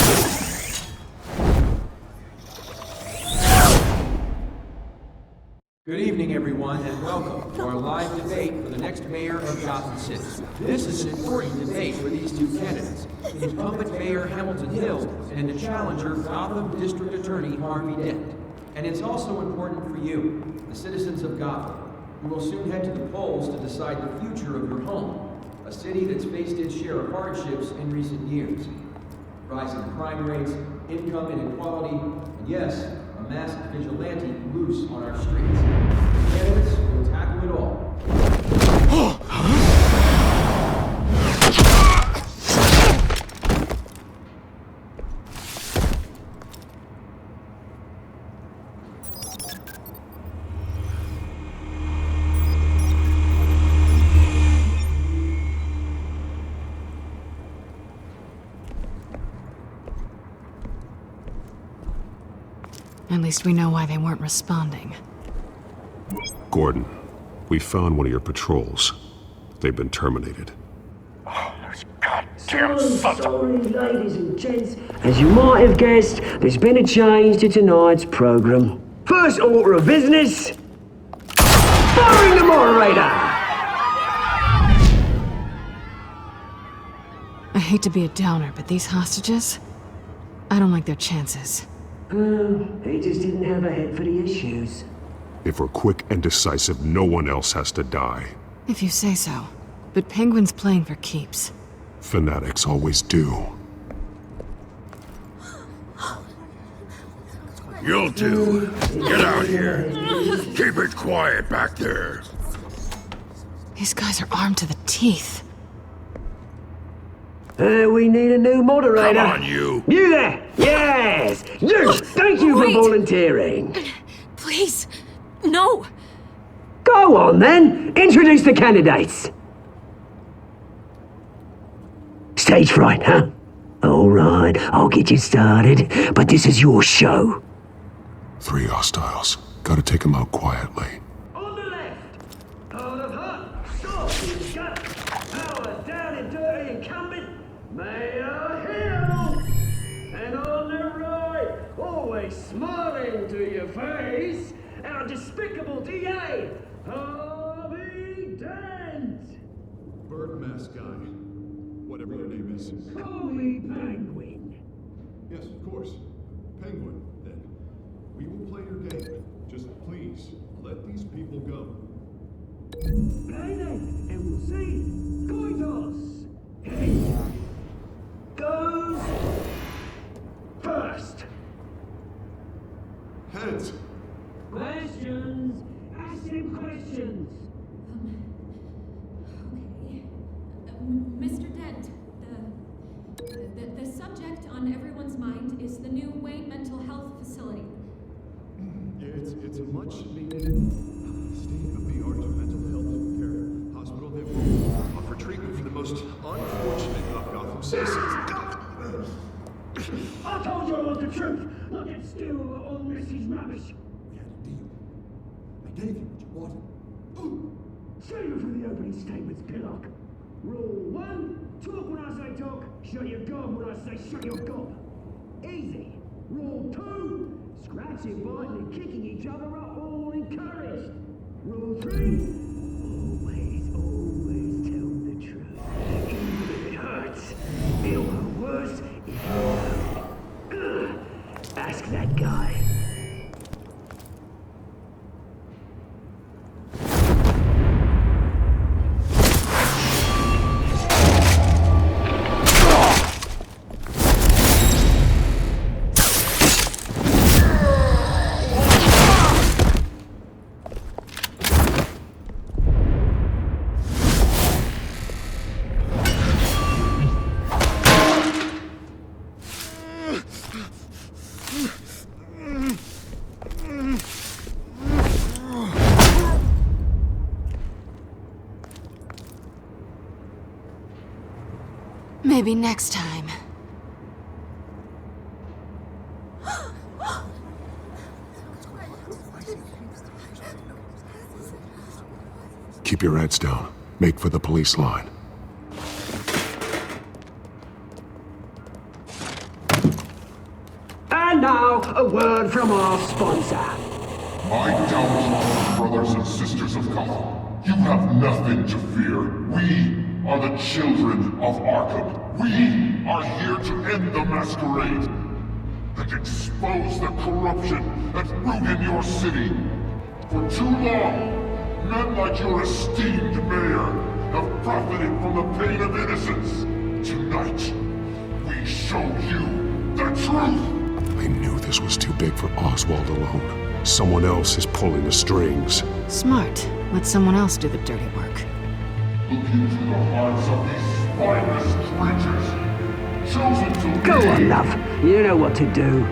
Good evening, everyone, and welcome to our live debate for the next mayor of Gotham City. This is an important debate for these two candidates, incumbent Mayor Hamilton Hill and the challenger Gotham District Attorney Harvey Dent. And it's also important for you, the citizens of Gotham, who will soon head to the polls to decide the future of your home, a city that's faced its share of hardships in recent years. Rising crime rates, income inequality, and yes, a masked vigilante loose on our streets. The candidates will tackle it all. At least we know why they weren't responding. Gordon, we found one of your patrols. They've been terminated. Sorry, ladies and gents. As you might have guessed, there's been a change to tonight's program. First order of business, firing the moderator! I hate to be a downer, but these hostages, I don't like their chances. He just didn't have a head for the issues. If we're quick and decisive, no one else has to die. If you say so. But Penguin's playing for keeps. Fanatics always do. You two, get out here. Keep it quiet back there. These guys are armed to the teeth. We need a new moderator. Come on, you. You there! Yes! You! Thank you for volunteering. Please, no. Go on, then. Introduce the candidates. Stage fright, huh? All right, I'll get you started, but this is your show. 3 hostiles. Gotta take them out quietly. On the left, out of hot, soft, gut, power down and dirty incumbent, Mayor Hill. And on the right, always smiling to your face, our despicable DA, Harvey Dent. Bird mask guy. Whatever your name is. Call me Penguin. Yes, of course. Penguin, then. We will play your game. Just please, let these people go. Play then, and we'll see. Coitos. Hey. Goes first. Heads. Questions. Ask him questions. Mr. Dent, the subject on everyone's mind is the new Wayne Mental Health Facility. It's a much needed state-of-the-art mental health care hospital that will offer treatment for the most unfortunate of Gotham citizens. I told you I want the truth. Not get still on Missy's rubbish. We had a deal. I gave you what you wanted. Save it for the opening statements, Pillock. Rule 1, talk when I say talk, shut your gob when I say shut your gob. Easy. Rule 2, scratching, biting and kicking each other are all encouraged. Rule 3, always tell the truth. Even if it hurts, it'll hurt worse if you know. Ask that guy. Maybe next time. Keep your heads down. Make for the police line. And now, a word from our sponsor. My downtrodden brothers and sisters of Gotham, you have nothing to fear. We are the children of Arkham. We are here to end the masquerade and expose the corruption that rooted your city. For too long, men like your esteemed mayor have profited from the pain of innocence. Tonight, we show you the truth! I knew this was too big for Oswald alone. Someone else is pulling the strings. Smart. Let someone else do the dirty work. Look into the hearts of these spineless creatures, chosen to Go on, love. You know what to do.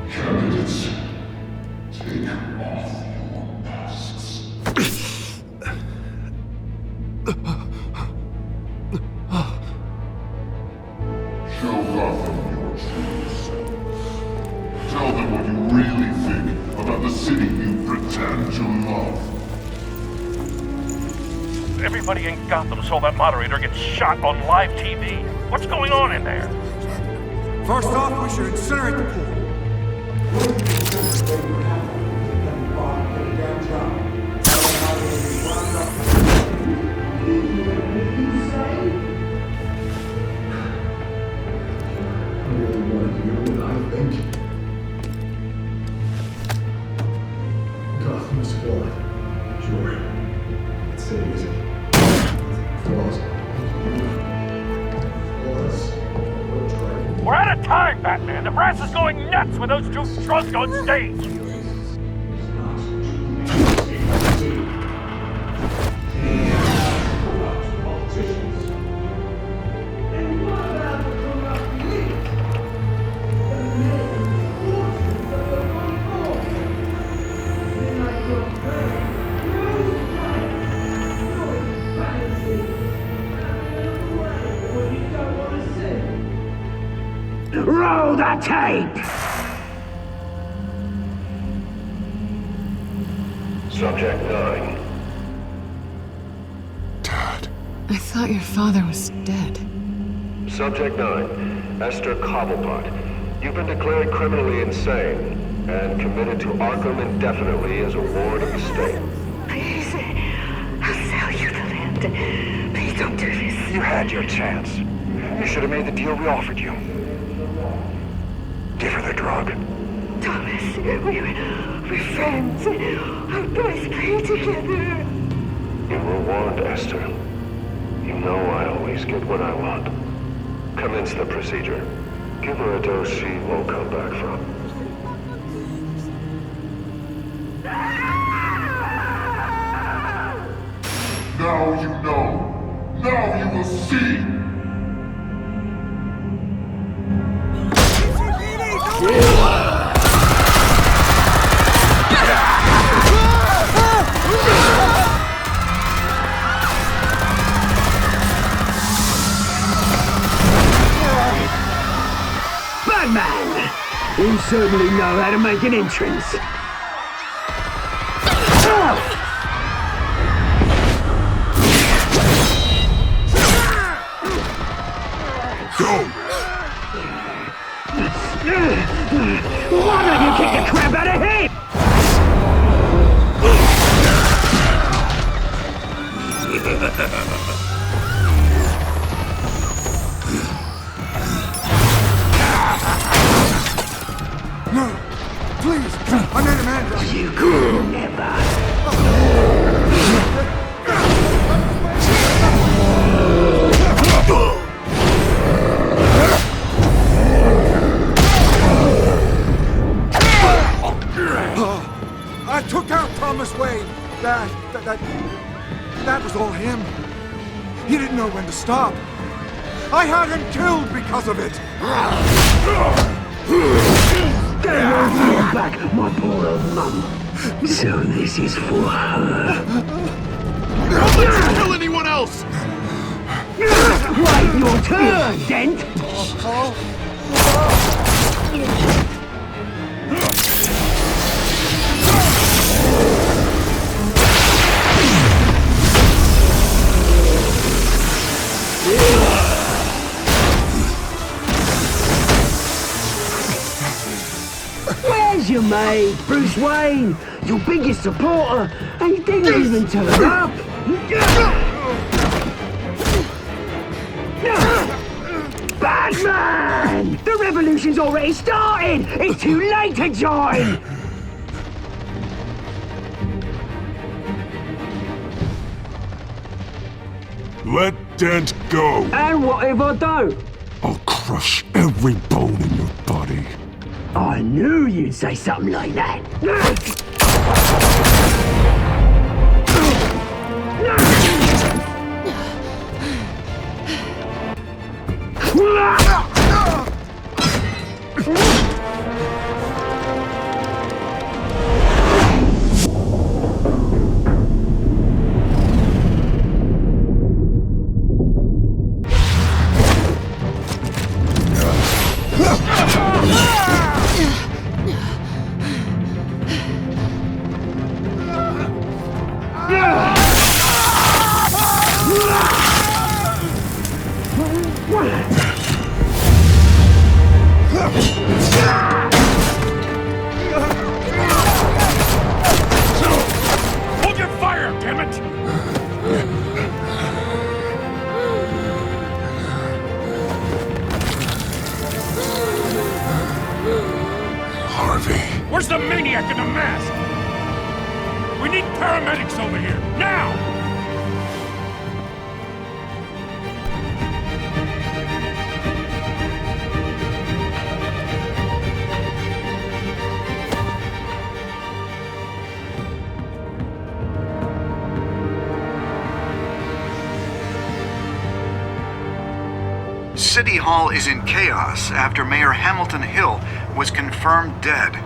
Candidates, take off your masks. Show Gotham your true self. Tell them what you really think about the city you pretend to love. Everybody in Gotham saw that moderator get shot on live TV. What's going on in there? First off, we should incinerate the pool. Gotham is flawed. Sure. Let's say it easy. Flaws. We're out of time, Batman. The brass is going nuts with those two drunks on stage. Roll the tape! Subject 9. I thought your father was dead. Subject 9, Esther Cobblepot. You've been declared criminally insane and committed to Arkham indefinitely as a ward of the state. Please, I'll sell you the land. Please don't do this. You had your chance. You should have made the deal we offered you. Give her the drug. Thomas, we're friends. Our boys play together. You were warned, Esther. You know I always get what I want. Commence the procedure. Give her a dose she won't come back from. Now you know. Now you will see. Batman! You certainly know how to make an entrance. Why don't you kick the crap out of him? No! Please! I made a man! You could never! I took out Thomas Wayne. That was all him. He didn't know when to stop. I had him killed because of it. Get her back, my poor old mum. So this is for her. Don't let you kill anyone else! Wait your turn, Dent! mate. Bruce Wayne, your biggest supporter, and he didn't even turn up. Batman! The revolution's already started! It's too late to join! Let Dent go! And what if I don't? I'll crush every bone in your body. I knew you'd say something like that. Hold your fire, damn it! Harvey. Where's the maniac in the mask? We need paramedics over here, now! City Hall is in chaos after Mayor Hamilton Hill was confirmed dead.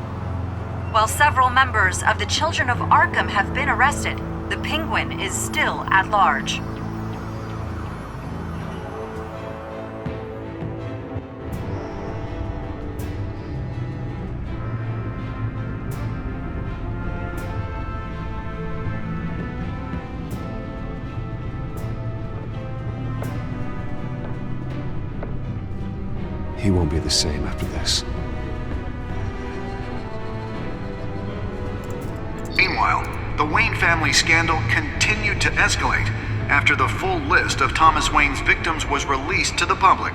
While several members of the Children of Arkham have been arrested, the Penguin is still at large. He won't be the same after this. Meanwhile, the Wayne family scandal continued to escalate after the full list of Thomas Wayne's victims was released to the public.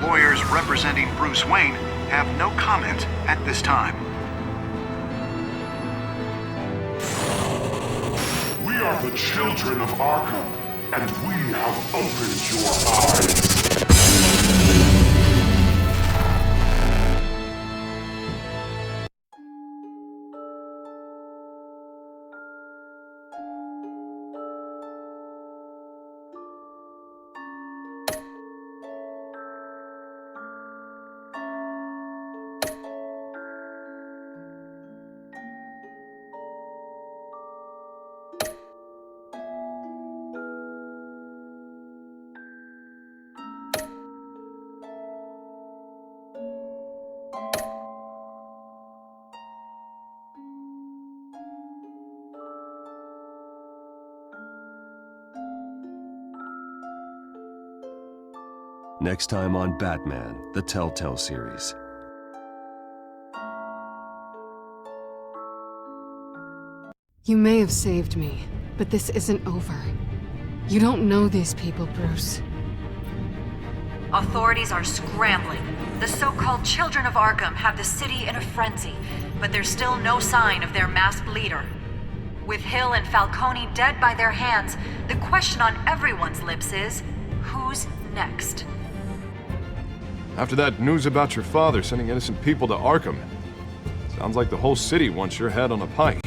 Lawyers representing Bruce Wayne have no comment at this time. We are the children of Arkham, and we have opened your eyes. Next time on Batman, the Telltale series. You may have saved me, but this isn't over. You don't know these people, Bruce. Authorities are scrambling. The so-called Children of Arkham have the city in a frenzy, but there's still no sign of their masked leader. With Hill and Falcone dead by their hands, the question on everyone's lips is, who's next? After that news about your father sending innocent people to Arkham, sounds like the whole city wants your head on a pike.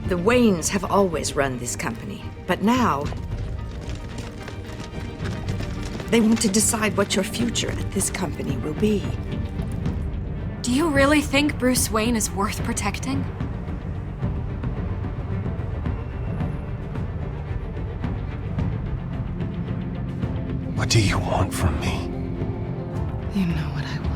The Waynes have always run this company, but now they want to decide what your future at this company will be. Do you really think Bruce Wayne is worth protecting? What do you want from me? You know what I